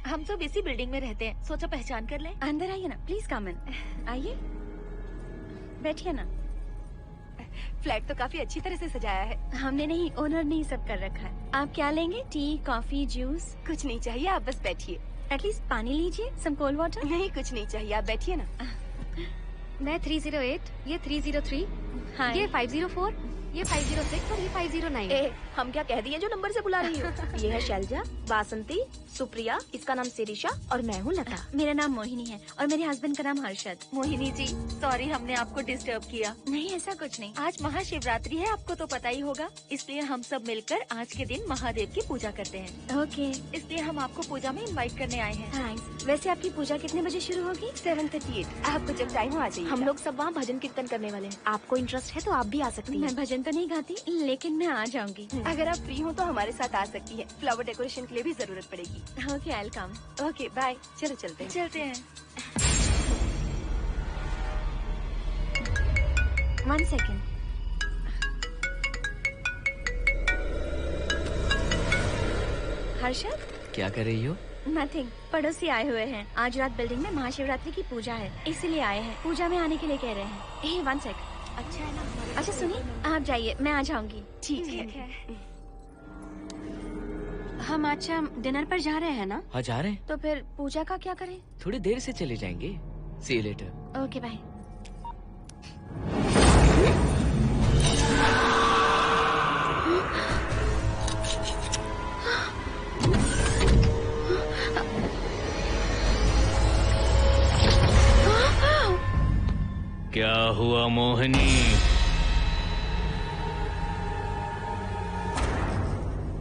हम सब इसी बिल्डिंग में रहते हैं, सोचा पहचान कर लें। अंदर आइए ना, प्लीज कम इन। आइए, बैठिए ना। फ्लैट तो काफी अच्छी तरह से सजाया है। हमने नहीं, ओनर ने ही सब कर रखा है। आप क्या लेंगे? T, coffee, juice? कुछ नहीं चाहिए, आप बस बैठिए। एटलीस्ट पानी लीजिए, सम कोल्ड वाटर। नहीं, कुछ नहीं चाहिए, आप बैठिए ना। मैं 308, ये 303, हाँ। ये 504, ये 506 और ये 509। ए, हम क्या कह दिए जो नंबर से बुला रही हो? ये है शैलजा, वासंती, सुप्रिया, इसका नाम शिरीषा और मैं हूँ लता। मेरा नाम मोहिनी है और मेरे हस्बैंड का नाम हर्षद। मोहिनी जी, सॉरी हमने आपको डिस्टर्ब किया। नहीं, ऐसा कुछ नहीं। आज महाशिवरात्रि है, आपको तो पता ही होगा, इसलिए हम सब मिलकर आज के दिन महादेव की पूजा करते हैं। ओके, इसलिए हम आपको पूजा में इनवाइट करने आए हैं। थैंक्स। वैसे आपकी पूजा कितने बजे शुरू होगी? 7:38। आपको जब टाइम हो आ जाइए। हम लोग सब वहाँ भजन कीर्तन करने वाले हैं। आपको इंटरेस्ट है तो आप भी आ सकती हैं। मैं भजन तो नहीं गाती, लेकिन मैं आ जाऊंगी। अगर आप फ्री हो तो हमारे साथ आ सकती है। फ्लावर डेकोरेशन के लिए भी जरूरत पड़ेगी। Okay, I will come. Okay, bye. चलो चलते हैं। चलते हैं। 1 सेकेंड। हर्षद, क्या कर रही हो? नथिंग। पड़ोसी आए हुए हैं। आज रात बिल्डिंग में महाशिवरात्रि की पूजा है, इसीलिए आए हैं। पूजा में आने के लिए कह रहे हैं। 1 सेक। अच्छा है ना? अच्छा सुनिए, आप जाइए, मैं आ जाऊंगी। ठीक है। हम अच्छा डिनर पर जा रहे हैं ना? हाँ, जा रहे हैं। तो फिर पूजा का क्या करें? थोड़ी देर से चले जाएंगे। See you later. Okay, bye. क्या हुआ मोहिनी?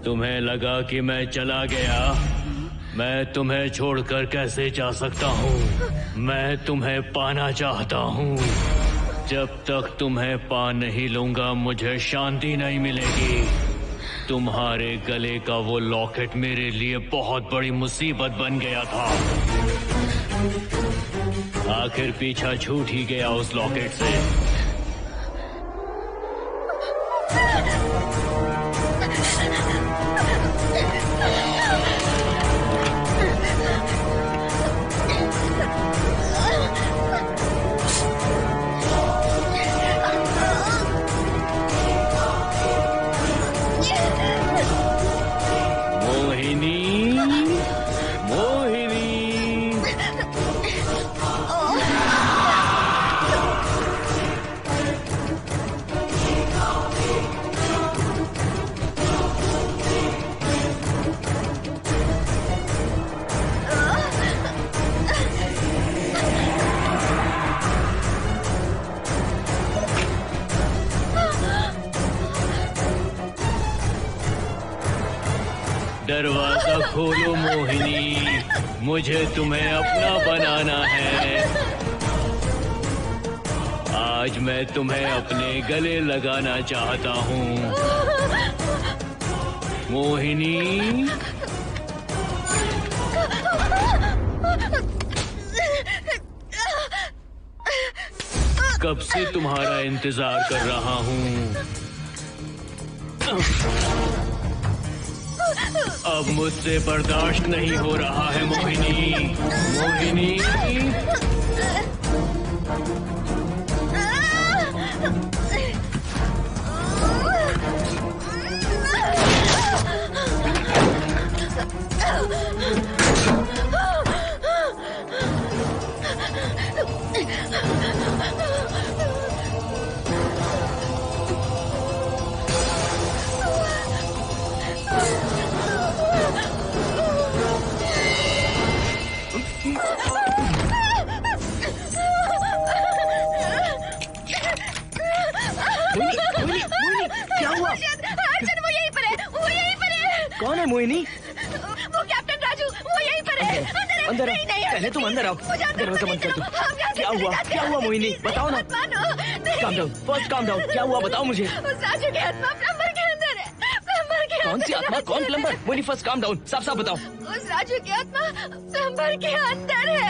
तुम्हें लगा कि मैं चला गया? मैं तुम्हें छोड़कर कैसे जा सकता हूँ? मैं तुम्हें पाना चाहता हूँ। जब तक तुम्हें पा नहीं लूंगा मुझे शांति नहीं मिलेगी। तुम्हारे गले का वो लॉकेट मेरे लिए बहुत बड़ी मुसीबत बन गया था। आखिर पीछा छूट ही गया उस लॉकेट से। दरवाजा खोलो मोहिनी, मुझे तुम्हें अपना बनाना है। आज मैं तुम्हें अपने गले लगाना चाहता हूँ मोहिनी। कब से तुम्हारा इंतजार कर रहा हूँ। अब मुझसे बर्दाश्त नहीं हो रहा है मोहिनी। मोहिनी क्या हुआ? अर्जुन, वो यहीं पर है, वो यहीं पर है। कौन है मोहिनी? वो कैप्टन राजू, वो यहीं पर है। अंदर नहीं, नहीं, पहले तुम अंदर आओ। दरवाजा बंद कर दो। क्या हुआ? क्या हुआ मोहिनी? बताओ ना। Calm down, first calm down. क्या हुआ बताओ मुझे। उस राजू की आत्मा प्लम्बर के अंदर है। प्लम्बर के कौन सी आत्मा? कौन plumber? Mohini first calm down, साफ साफ बताओ। उस राजू की आत्मा प्लम्बर के अंदर है।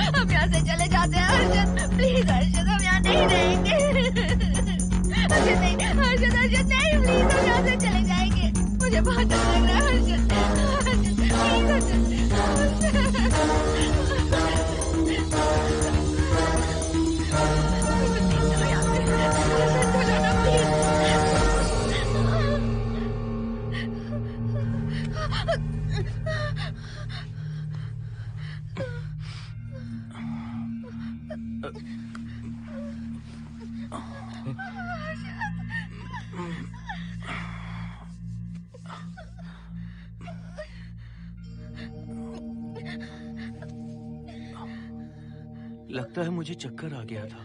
हम यहाँ से चले जाते हैं अर्जुन, प्लीज अर्जुन, हम यहाँ नहीं रहेंगे। अर्जुन नहीं, अर्जुन मुझे बहुत डर लग रहा है हर्षद। लगता है मुझे चक्कर आ गया था।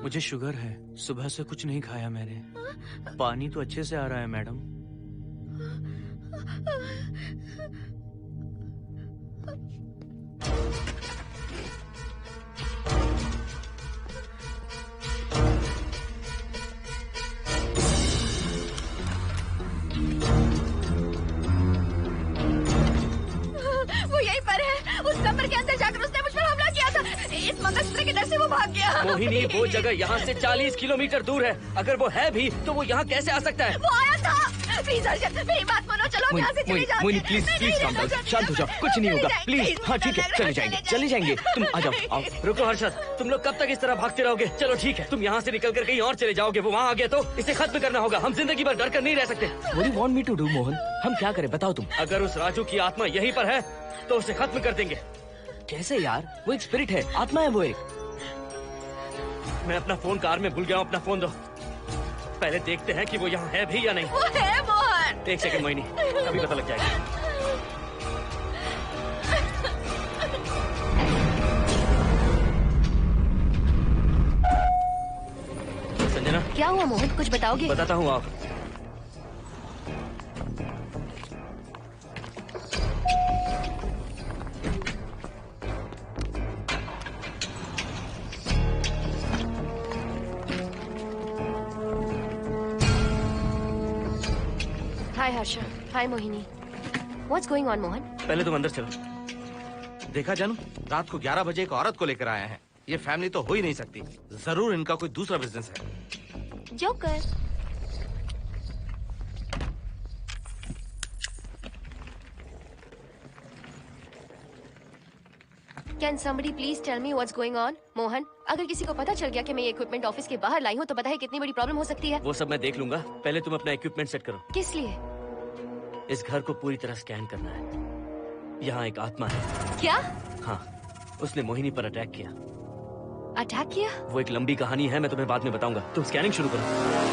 मुझे शुगर है, सुबह से कुछ नहीं खाया मैंने। पानी तो अच्छे से आ रहा है मैडम। वो यहीं पर है। उस कमरे के अंदर जाकर उसने मुझ पर हमला किया था। इस मंगलसूत्र के डर से वो भाग गया। मोहिनी, वो जगह यहाँ से 40 किलोमीटर दूर है। अगर वो है भी तो वो यहाँ कैसे आ सकता है? वो आया था। प्लीज हर्षद, मेरी बात मानो, चलो हम यहाँ से चले जाते हैं। Mohini please please calm down, शांत हो जाओ, कुछ नहीं होगा प्लीज। हाँ ठीक है, चले जाएंगे, तुम आ जाओ। आओ। रुको हर्षद, तुम लोग कब तक इस तरह भागते रहोगे? चलो ठीक है, तुम यहाँ से निकल कर कहीं और चले जाओगे। वो वहाँ आ गया तो इसे खत्म करना होगा। हम जिंदगी भर डर कर नहीं रह सकते। What do you want me to do, Mohan? हम क्या करें बताओ तुम। अगर उस राजू की आत्मा यहीं पर है तो उसे खत्म कर देंगे। कैसे यार? वो एक स्पिरिट है, आत्मा है वो एक। मैं अपना फोन कार में भूल गया हूँ। अपना फोन दो। पहले देखते हैं कि वो यहाँ है भी या नहीं। वो है मोहन। एक सेकंड मोहिनी, अभी पता लग जाएगा। संजना, क्या हुआ मोहन, कुछ बताओगे? बताता हूँ आप। हाय हर्षा, हाय Mohini. What's going on Mohan? पहले तुम अंदर चलो। देखा जानू, रात को 11 बजे एक औरत को लेकर आया है। ये फैमिली तो हो ही नहीं सकती। जरूर इनका कोई दूसरा बिजनेस है। Joker. Can somebody please tell me what's going on? Mohan, अगर किसी को पता चल गया कि मैं ये इक्विपमेंट ऑफिस के बाहर लाई हूँ तो पता है कितनी बड़ी प्रॉब्लम हो सकती है। वो सब मैं देख लूंगा। पहले तुम अपना इक्विपमेंट सेट करो। किस लिए? इस घर को पूरी तरह स्कैन करना है। यहाँ एक आत्मा है। क्या? हाँ, उसने मोहिनी पर अटैक किया। अटैक किया? वो एक लंबी कहानी है, मैं तुम्हें बाद में बताऊंगा। तुम स्कैनिंग शुरू करो।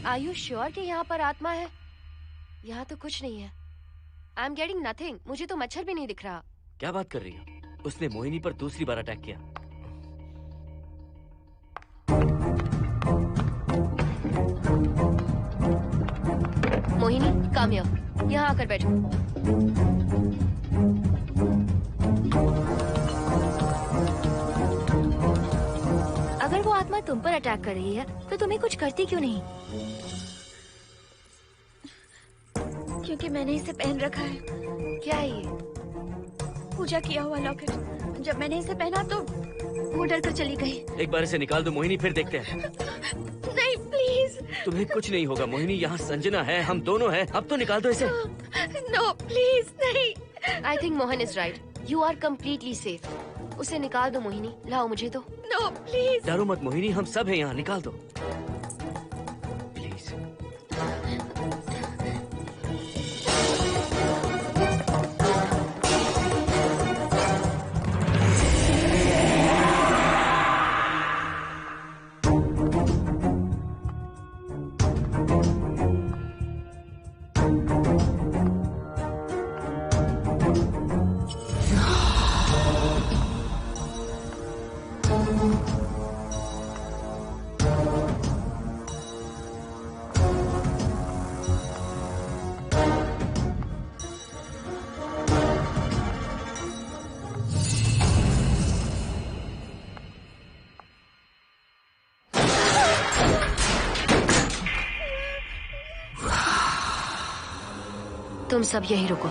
Are you sure कि यहाँ पर आत्मा है? यहाँ तो कुछ नहीं है। I'm getting nothing. मुझे तो मच्छर भी नहीं दिख रहा। क्या बात कर रही हो? उसने मोहिनी पर दूसरी बार अटैक किया। Mohini, come here. यहाँ आकर बैठो। अगर वो आत्मा तुम पर अटैक कर रही है तो तुम्हें कुछ करती क्यों नहीं? क्योंकि मैंने इसे पहन रखा है। क्या है ये? पूजा किया हुआ लॉकेट। जब मैंने इसे पहना तो वो डर कर चली गई। एक बार इसे निकाल दो मोहिनी, फिर देखते हैं। नहीं प्लीज। तुम्हें कुछ नहीं होगा मोहिनी, यहाँ संजना है, हम दोनों हैं। अब तो निकाल दो इसे। नो प्लीज नहीं। I think Mohan is right. You are completely safe. उसे निकाल दो मोहिनी, लाओ मुझे तो। No please. डरो मत मोहिनी, हम सब हैं यहाँ, निकाल दो प्लीज। तुम सब यही रुको।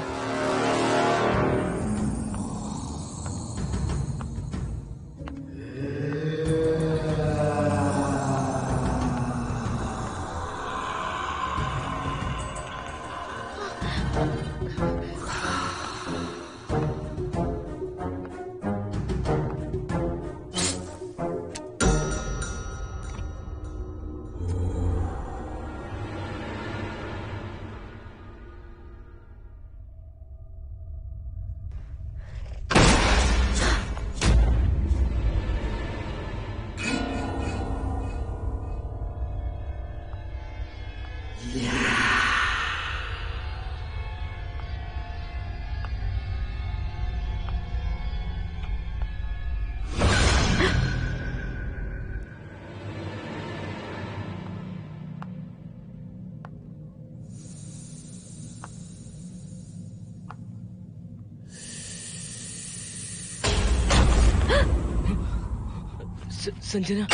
संजना,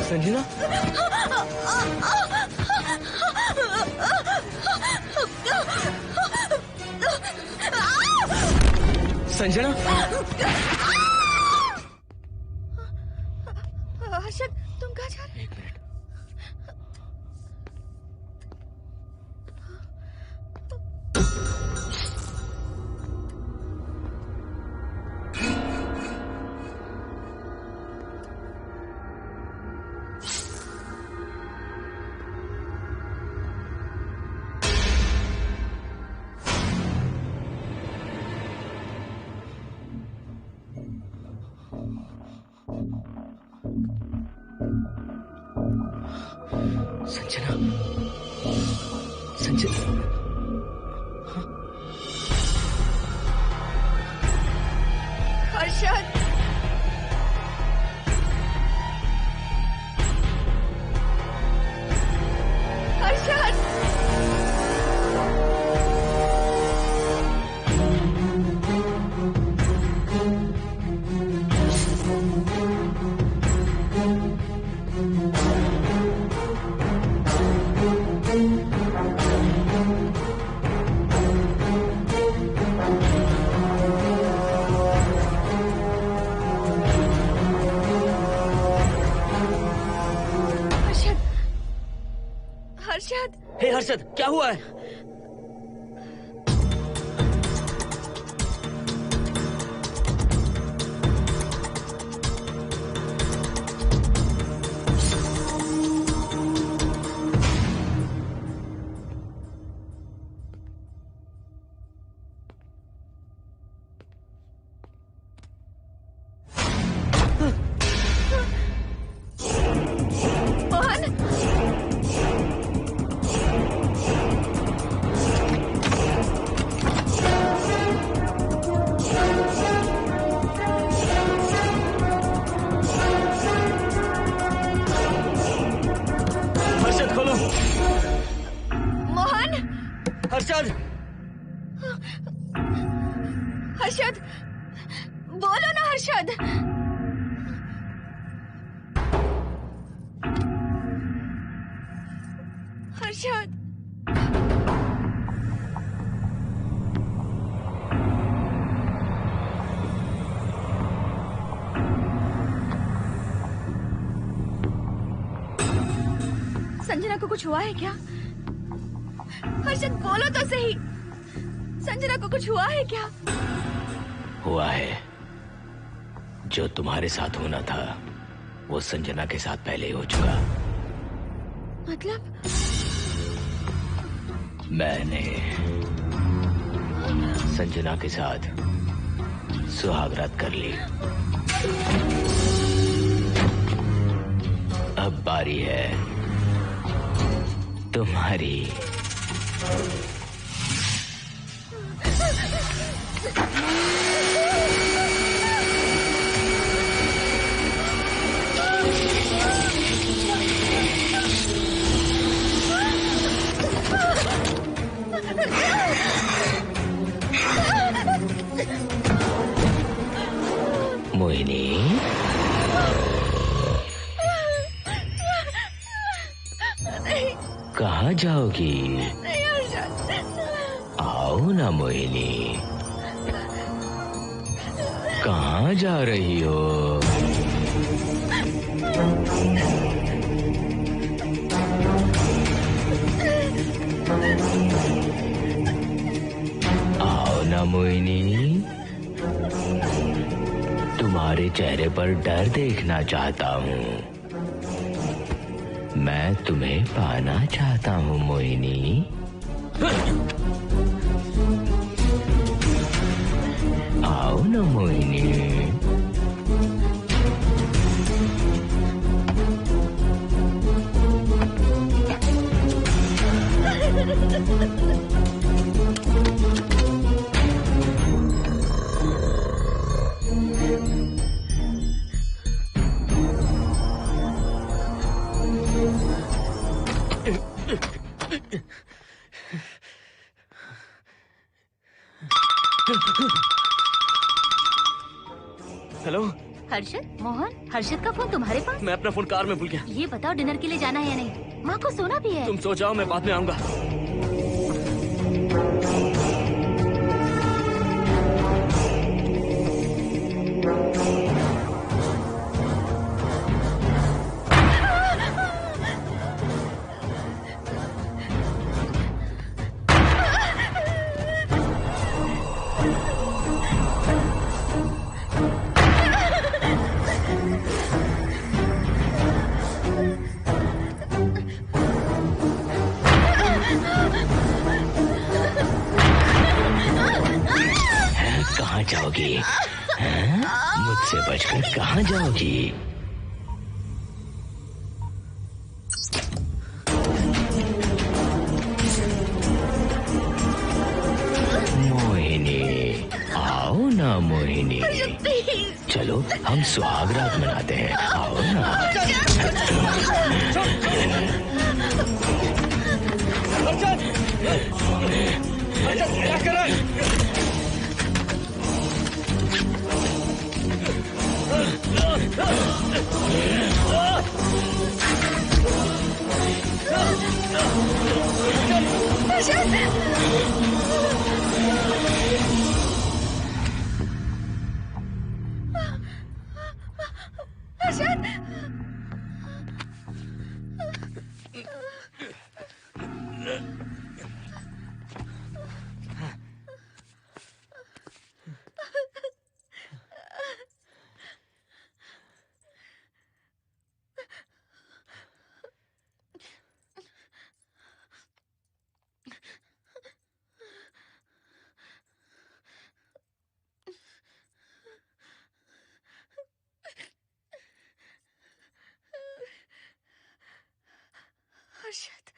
संजना, संजना, हर्षद, तुम कहाँ जा रहे? एक मिनट। संजना, संजना, हर्षद, हर्षद, हर्षद, हे हर्षद, क्या हुआ है? हर्षद, हर्षद, बोलो ना हर्षद। हर्षद, संजना को कुछ हुआ है क्या? हर्षद बोलो तो सही, संजना को कुछ हुआ है क्या? हुआ है जो तुम्हारे साथ होना था वो संजना के साथ पहले ही हो चुका। मतलब? मैंने संजना के साथ सुहागरात कर ली। अब बारी है तुम्हारी। मोहिनी, कहाँ जाओगी? आओ ना मोहिनी, कहाँ जा रही हो? आओ ना मोहिनी, तुम्हारे चेहरे पर डर देखना चाहता हूँ। मैं तुम्हें पाना चाहता हूँ मोहिनी। आओ ना मोहिनी। हेलो हर्षद, मोहन, हर्षद का फोन तुम्हारे पास? मैं अपना फोन कार में भूल गया। ये बताओ डिनर के लिए जाना है या नहीं? माँ को सोना भी है। तुम सो जाओ, मैं बाद में आऊंगा। कहाँ जाओगी? मुझसे बचकर कहाँ जाओगी? मोहिनी, आओ ना मोहिनी। चलो हम सुहागरात मनाते हैं, आओ ना। हर्षद,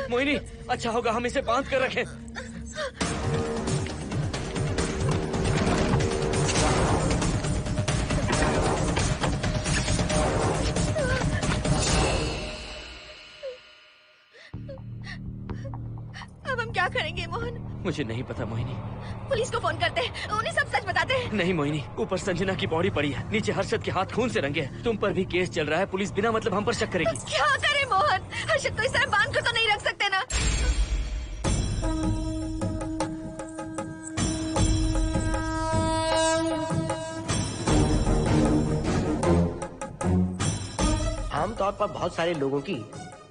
मोहिनी, अच्छा होगा हम इसे बांध कर रखें। अब हम क्या करेंगे मोहन? मुझे नहीं पता मोहिनी। पुलिस को फोन करते हैं, उन्हें सब सच बताते हैं। नहीं मोहिनी, ऊपर संजना की बॉडी पड़ी है, नीचे हर्षद के हाथ खून से रंगे हैं। तुम पर भी केस चल रहा है, पुलिस बिना मतलब हम पर शक करेगी। तो क्या करे मोहन? हर्षद को इस तरह बांध कर तो नहीं रख सकते ना। आमतौर पर बहुत सारे लोगों की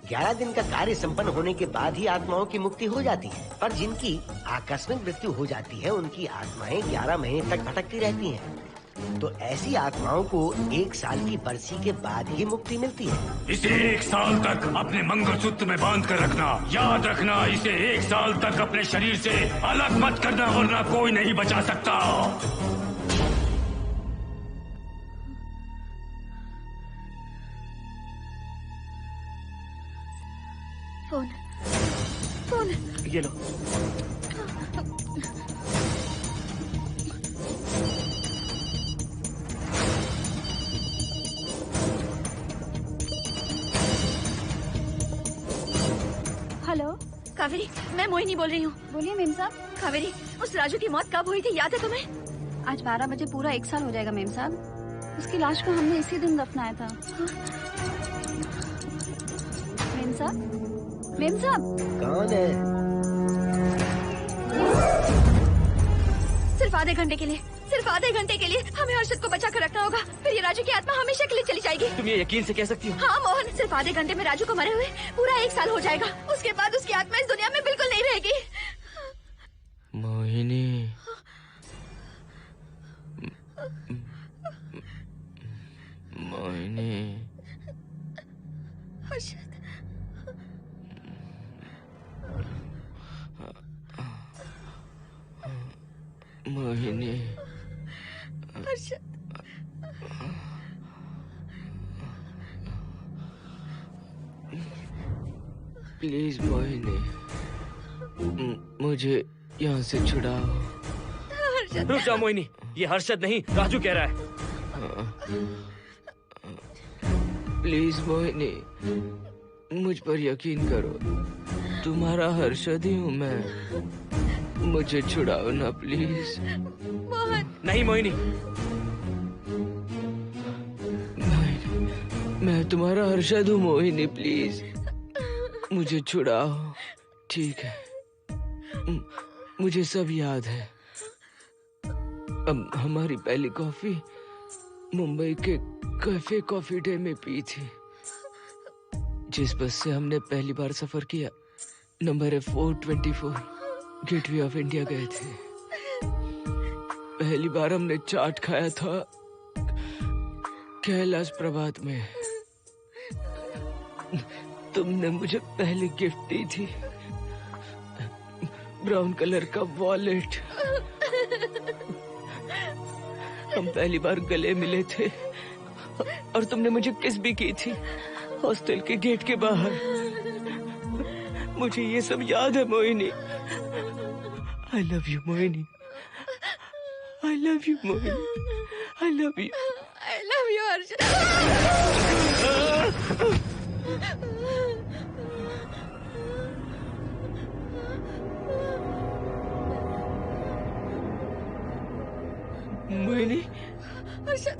11 दिन का कार्य संपन्न होने के बाद ही आत्माओं की मुक्ति हो जाती है, पर जिनकी आकस्मिक मृत्यु हो जाती है उनकी आत्माएं 11 महीने तक भटकती रहती हैं। तो ऐसी आत्माओं को 1 साल की बरसी के बाद ही मुक्ति मिलती है। इसे 1 साल तक अपने मंगलसूत्र में बांध कर रखना। याद रखना, इसे 1 साल तक अपने शरीर से अलग मत करना, वरना कोई नहीं बचा सकता। फोन ये लो। हेलो कावेरी, मैं मोहिनी बोल रही हूँ। बोलिए मेम साहब। कावेरी, उस राजू की मौत कब हुई थी, याद है तुम्हें? आज 12 बजे पूरा 1 साल हो जाएगा मेम साहब। उसकी लाश को हमने इसी दिन दफनाया था। मेम साहब, मेम साहब। कौन है? सिर्फ आधे घंटे के लिए, सिर्फ आधे घंटे के लिए हमें हर्षद को बचा कर रखना होगा, फिर ये राजू की आत्मा हमेशा के लिए चली जाएगी। तुम ये यकीन से कह सकती हो? हाँ मोहन, सिर्फ आधे घंटे में राजू को मरे हुए पूरा 1 साल हो जाएगा। उसके बाद उसकी आत्मा इस दुनिया में बिल्कुल नहीं रहेगी। मोहिनी, मोहिनी, हर्षद, मोहिनी, हर्षद, प्लीज मोहिनी, मुझे यहाँ से छुड़ाओ। रुक जाओ मोहिनी, ये हर्षद नहीं राजू कह रहा है। प्लीज मोहिनी, मुझ पर यकीन करो, तुम्हारा हर्षद ही हूँ मैं। मुझे छुड़ाओ ना प्लीज। मोहन। नहीं मोहिनी, मैं तुम्हारा हर्षद हूँ मोहिनी, प्लीज मुझे छुड़ाओ। ठीक है, मुझे सब याद है। अब हमारी पहली कॉफी मुंबई के कैफे कॉफी डे में पी थी। जिस बस से हमने पहली बार सफर किया, नंबर है 424, गेटवे ऑफ इंडिया गए थे। पहली बार हमने चाट खाया था कैलाश प्रभात में। तुमने मुझे पहली गिफ्ट दी थी, ब्राउन कलर का वॉलेट। हम पहली बार गले मिले थे और तुमने मुझे किस भी की थी हॉस्टल के गेट के बाहर। मुझे ये सब याद है Mohini. I love you Mohini, I love you Mohini, I love you, I love you Harshad. Mohini, Harshad,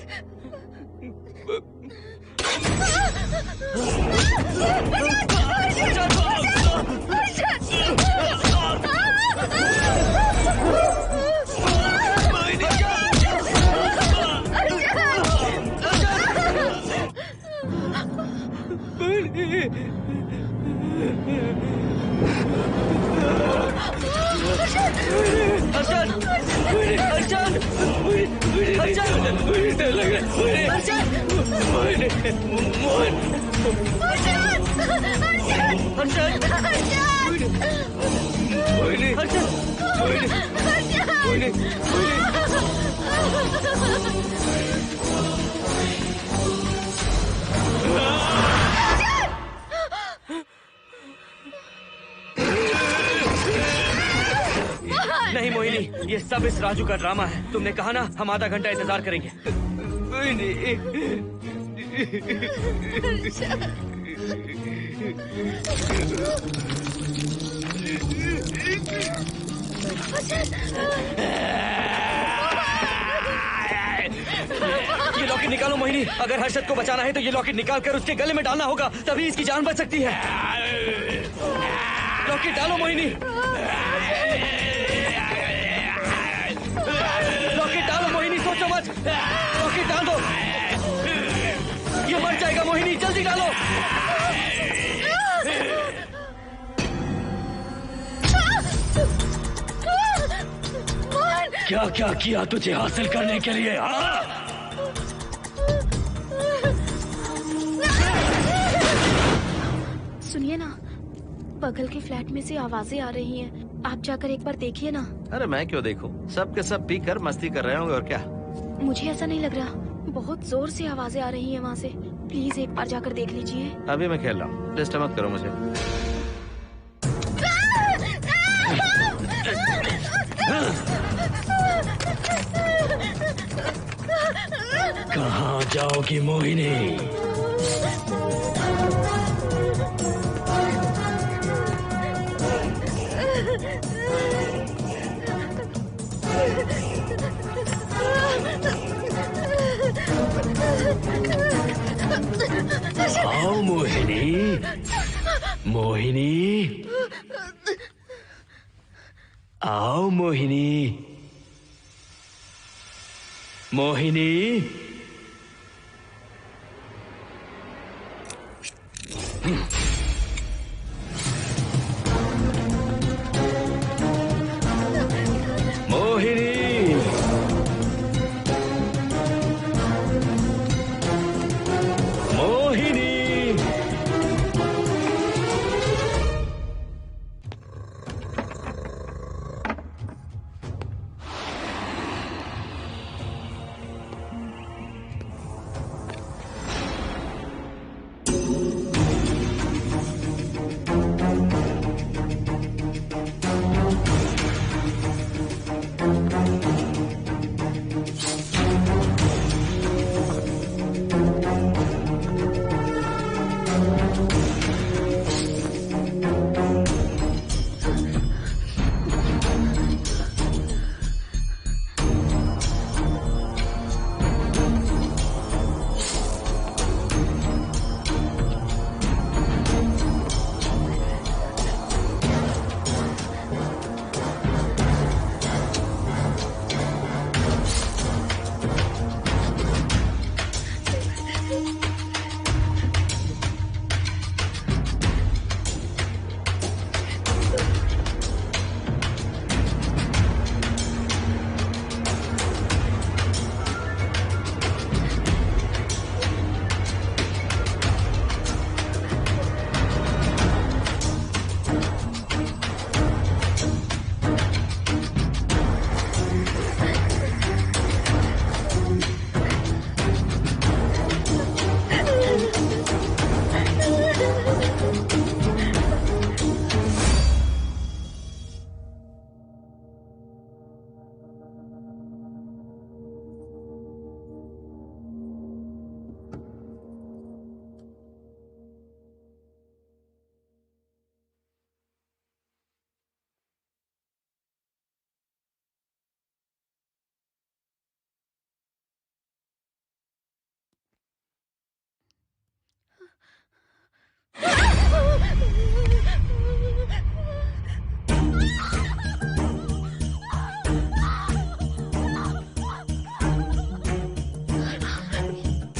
नहीं मोहिनी, ये सब इस राजू का ड्रामा है। तुमने कहा ना हम आधा घंटा इंतजार करेंगे। ये लॉकेट निकालो मोहिनी। अगर हर्षद को बचाना है तो ये लॉकेट निकाल कर उसके गले में डालना होगा, तभी इसकी जान बच सकती है। लॉकेट डालो मोहिनी, लॉकेट डालो मोहिनी, सोचो मत। लॉकेट डाल दो, ये मर जाएगा मोहिनी। मोहिनी जल्दी डालो। क्या क्या किया तुझे हासिल करने के लिए? सुनिए ना, बगल के फ्लैट में से आवाजें आ रही हैं। आप जाकर एक बार देखिए ना। अरे मैं क्यों देखूं? सब के सब पी कर मस्ती कर रहे होंगे और क्या। मुझे ऐसा नहीं लग रहा, बहुत जोर से आवाजें आ रही हैं वहाँ से। प्लीज एक बार जाकर देख लीजिए। अभी मैं खेल रहा हूँ, डिस्टर्ब मत करो मुझे। कहाँ जाओगी मोहिनी? आओ मोहिनी, मोहिनी, आओ मोहिनी, मोहिनी। मोहिनी, मोहिनी।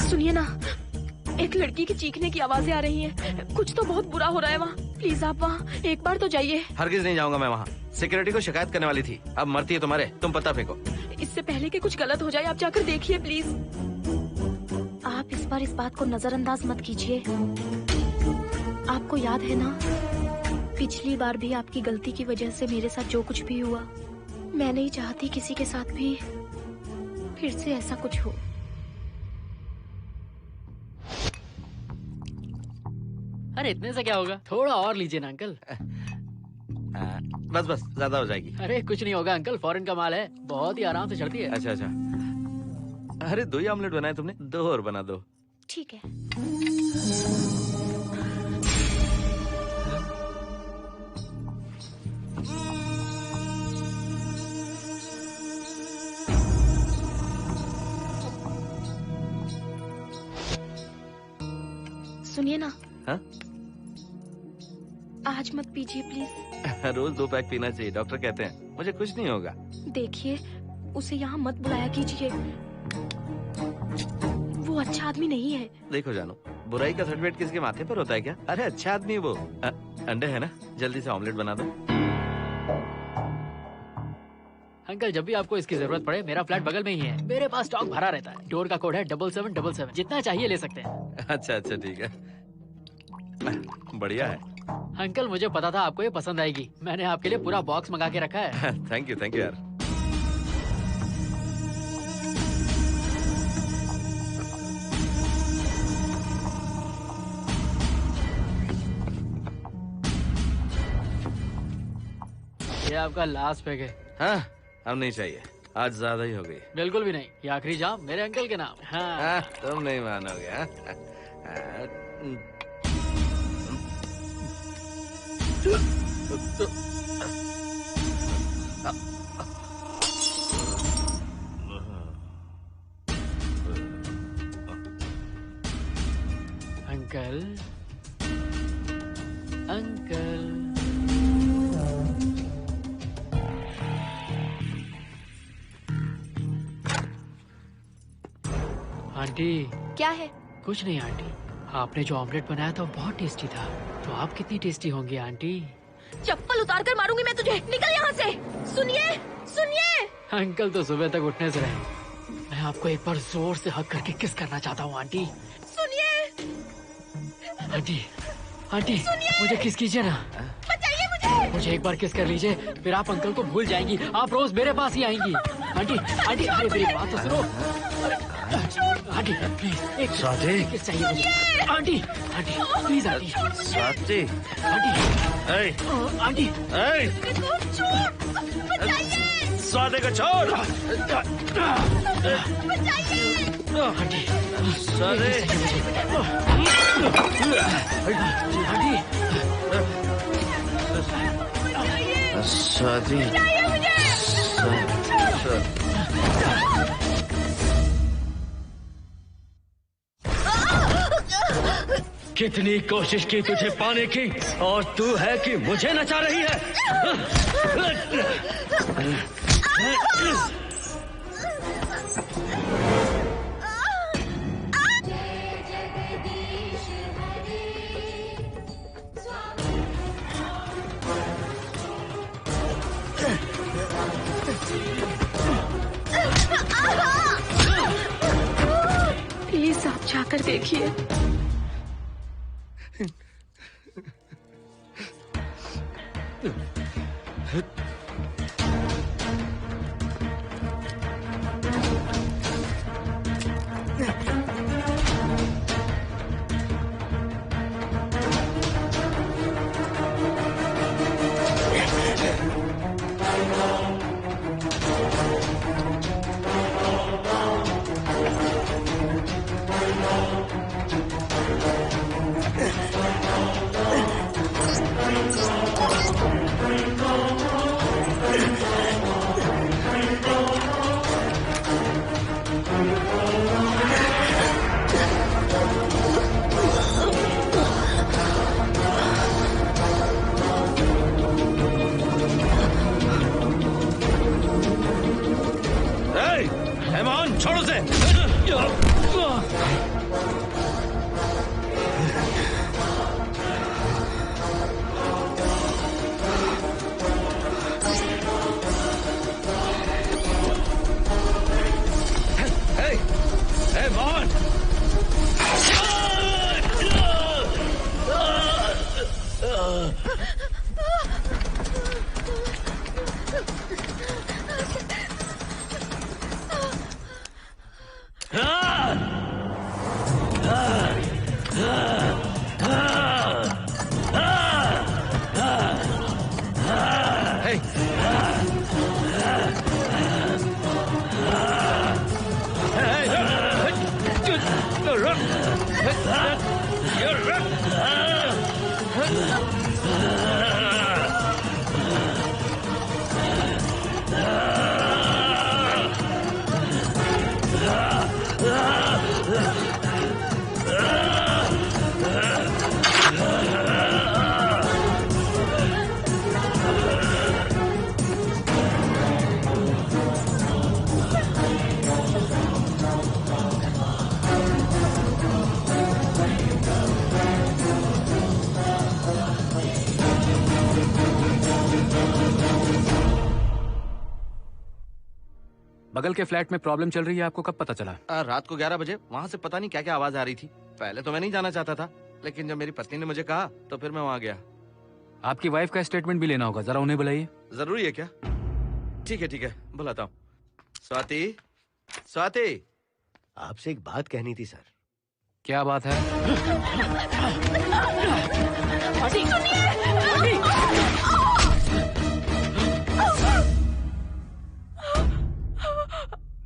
सुनिए ना, एक लड़की की चीखने की आवाजें आ रही हैं। कुछ तो बहुत बुरा हो रहा है वहाँ। प्लीज आप वहाँ एक बार तो जाइए। हरगिज नहीं जाऊंगा मैं वहाँ। सिक्योरिटी को शिकायत करने वाली थी, अब मरती है तुम्हारे, तुम पता फेंको। इससे पहले कि कुछ गलत हो जाए, आप जाकर देखिए प्लीज। आप इस बार इस बात को नजरअंदाज मत कीजिए। आपको याद है ना, पिछली बार भी आपकी गलती की वजह से मेरे साथ जो कुछ भी हुआ, मैं नहीं चाहती किसी के साथ भी फिर से ऐसा कुछ हो। अरे इतने से क्या होगा, थोड़ा और लीजिए ना अंकल। बस बस, ज्यादा हो जाएगी। अरे कुछ नहीं होगा अंकल, फॉरेन का माल है, बहुत ही आराम से चढ़ती है। अच्छा अच्छा। अरे 2 ही ऑमलेट बनाए तुमने, 2 और बना दो। ठीक है। सुनिए ना। हाँ? आज मत पीजिए प्लीज। रोज 2 पैक पीना चाहिए, डॉक्टर कहते हैं। मुझे कुछ नहीं होगा। देखिए, उसे यहाँ मत बुलाया कीजिए। वो अच्छा आदमी नहीं है। देखो जानू, बुराई का सर्टिफिकेट किसके माथे पर होता है क्या? अरे अच्छा आदमी वो। अंडे है ना, जल्दी से ऑमलेट बना दो। अंकल जब भी आपको इसकी जरूरत पड़े, मेरा फ्लैट बगल में ही है। मेरे पास स्टॉक भरा रहता है। डोर का कोड है 7777। जितना चाहिए ले सकते हैं। अच्छा अच्छा ठीक है, बढ़िया है। अंकल मुझे पता था आपको ये पसंद आएगी। मैंने आपके लिए पूरा बॉक्स मंगा के रखा है। थैंक यू यार। ये आपका लास्ट पैक है। हाँ, अब नहीं चाहिए, आज ज्यादा ही हो गई। बिल्कुल भी नहीं, ये आखिरी जाम मेरे अंकल के नाम। हाँ। तुम नहीं मानोगे। Uncle uncle aunty. क्या है? कुछ नहीं आंटी, आपने जो ऑमलेट बनाया था वो बहुत टेस्टी था। तो आप कितनी टेस्टी होंगी आंटी? चप्पल उतार कर मारूंगी मैं तुझे। निकल यहाँ से। सुनिए सुनिए। अंकल तो सुबह तक उठने से रहे। मैं आपको एक बार जोर से हक करके किस करना चाहता हूँ आंटी। सुनिए आंटी आंटी मुझे किस कीजिए ना। बचाइए मुझे। मुझे एक बार किस कर लीजिए, फिर आप अंकल को भूल जाएंगी। आप रोज मेरे पास ही आएंगी। आंटी आंटी अरे मेरी बात तो सुनो। आंटी प्लीज एक किस चाहिए मुझे। Aunty aunty please aunty. Swati aunty aunty Swati को छोड़। आंटी स्वाति स्वाति कितनी कोशिश की तुझे पाने की, और तू है कि मुझे नचा रही है। प्लीज आप जाकर देखिए। छोड़ो से। Hey, Mohan! बगल के फ्लैट में प्रॉब्लम चल रही है, आपको कब पता चला? रात को 11 बजे वहाँ से पता नहीं क्या क्या आवाज आ रही थी। पहले तो मैं नहीं जाना चाहता था, लेकिन जब मेरी पत्नी ने मुझे कहा तो फिर मैं वहाँ गया। आपकी वाइफ का स्टेटमेंट भी लेना होगा, जरा उन्हें बुलाइए। जरूरी है क्या? ठीक है, बुलाता हूँ। स्वाति, स्वाति, आपसे एक बात कहनी थी सर। क्या बात है?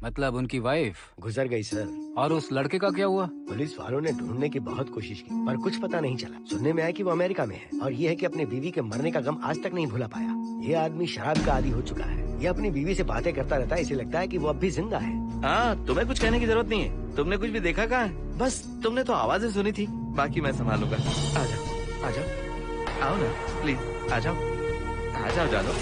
मतलब उनकी वाइफ गुजर गई सर। और उस लड़के का क्या हुआ? पुलिस वालों ने ढूंढने की बहुत कोशिश की पर कुछ पता नहीं चला। सुनने में आया कि वो अमेरिका में है और ये है कि अपने बीवी के मरने का गम आज तक नहीं भुला पाया। ये आदमी शराब का आदी हो चुका है। ये अपनी बीवी से बातें करता रहता है, इसे लगता है कि वो अब भी जिंदा है। हाँ, तुम्हें कुछ कहने की जरूरत नहीं है। तुमने कुछ भी देखा कहाँ है? बस तुमने तो आवाजें सुनी थी, बाकी मैं संभालूंगा। आ जाओ, आओ ना प्लीज, आ जाओ जानो।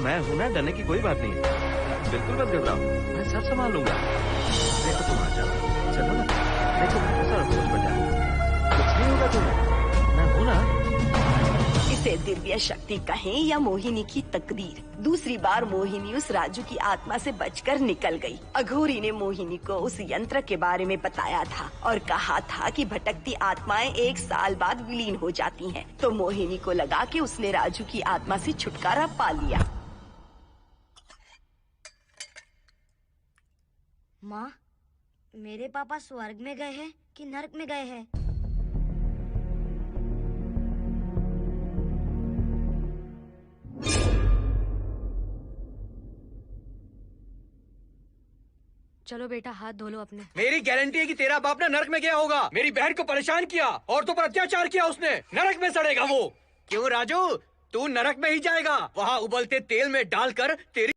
मैं हूँ ना, डरने की कोई बात नहीं है। बिल्कुल मत घबराओ, मैं सब संभाल लूंगा। देखो तुम आ जाओ, चलो ना। देखो सारा बोझ बढ़ जाए, कुछ नहीं होगा तुम्हें, मैं हूँ ना। इसे दिव्य शक्ति कहें या मोहिनी की तकदीर, दूसरी बार मोहिनी उस राजू की आत्मा से बचकर निकल गई। अघोरी ने मोहिनी को उस यंत्र के बारे में बताया था और कहा था कि भटकती आत्माएं 1 साल बाद विलीन हो जाती हैं। तो मोहिनी को लगा कि उसने राजू की आत्मा से छुटकारा पा लिया। माँ, मेरे पापा स्वर्ग में गए हैं कि नरक में गए हैं? चलो बेटा, हाथ धो लो अपने। मेरी गारंटी है कि तेरा बाप ना नरक में गया होगा। मेरी बहन को परेशान किया, औरतों पर अत्याचार किया उसने। नरक में सड़ेगा वो। क्यों राजू, तू नरक में ही जाएगा। वहाँ उबलते तेल में डालकर तेरी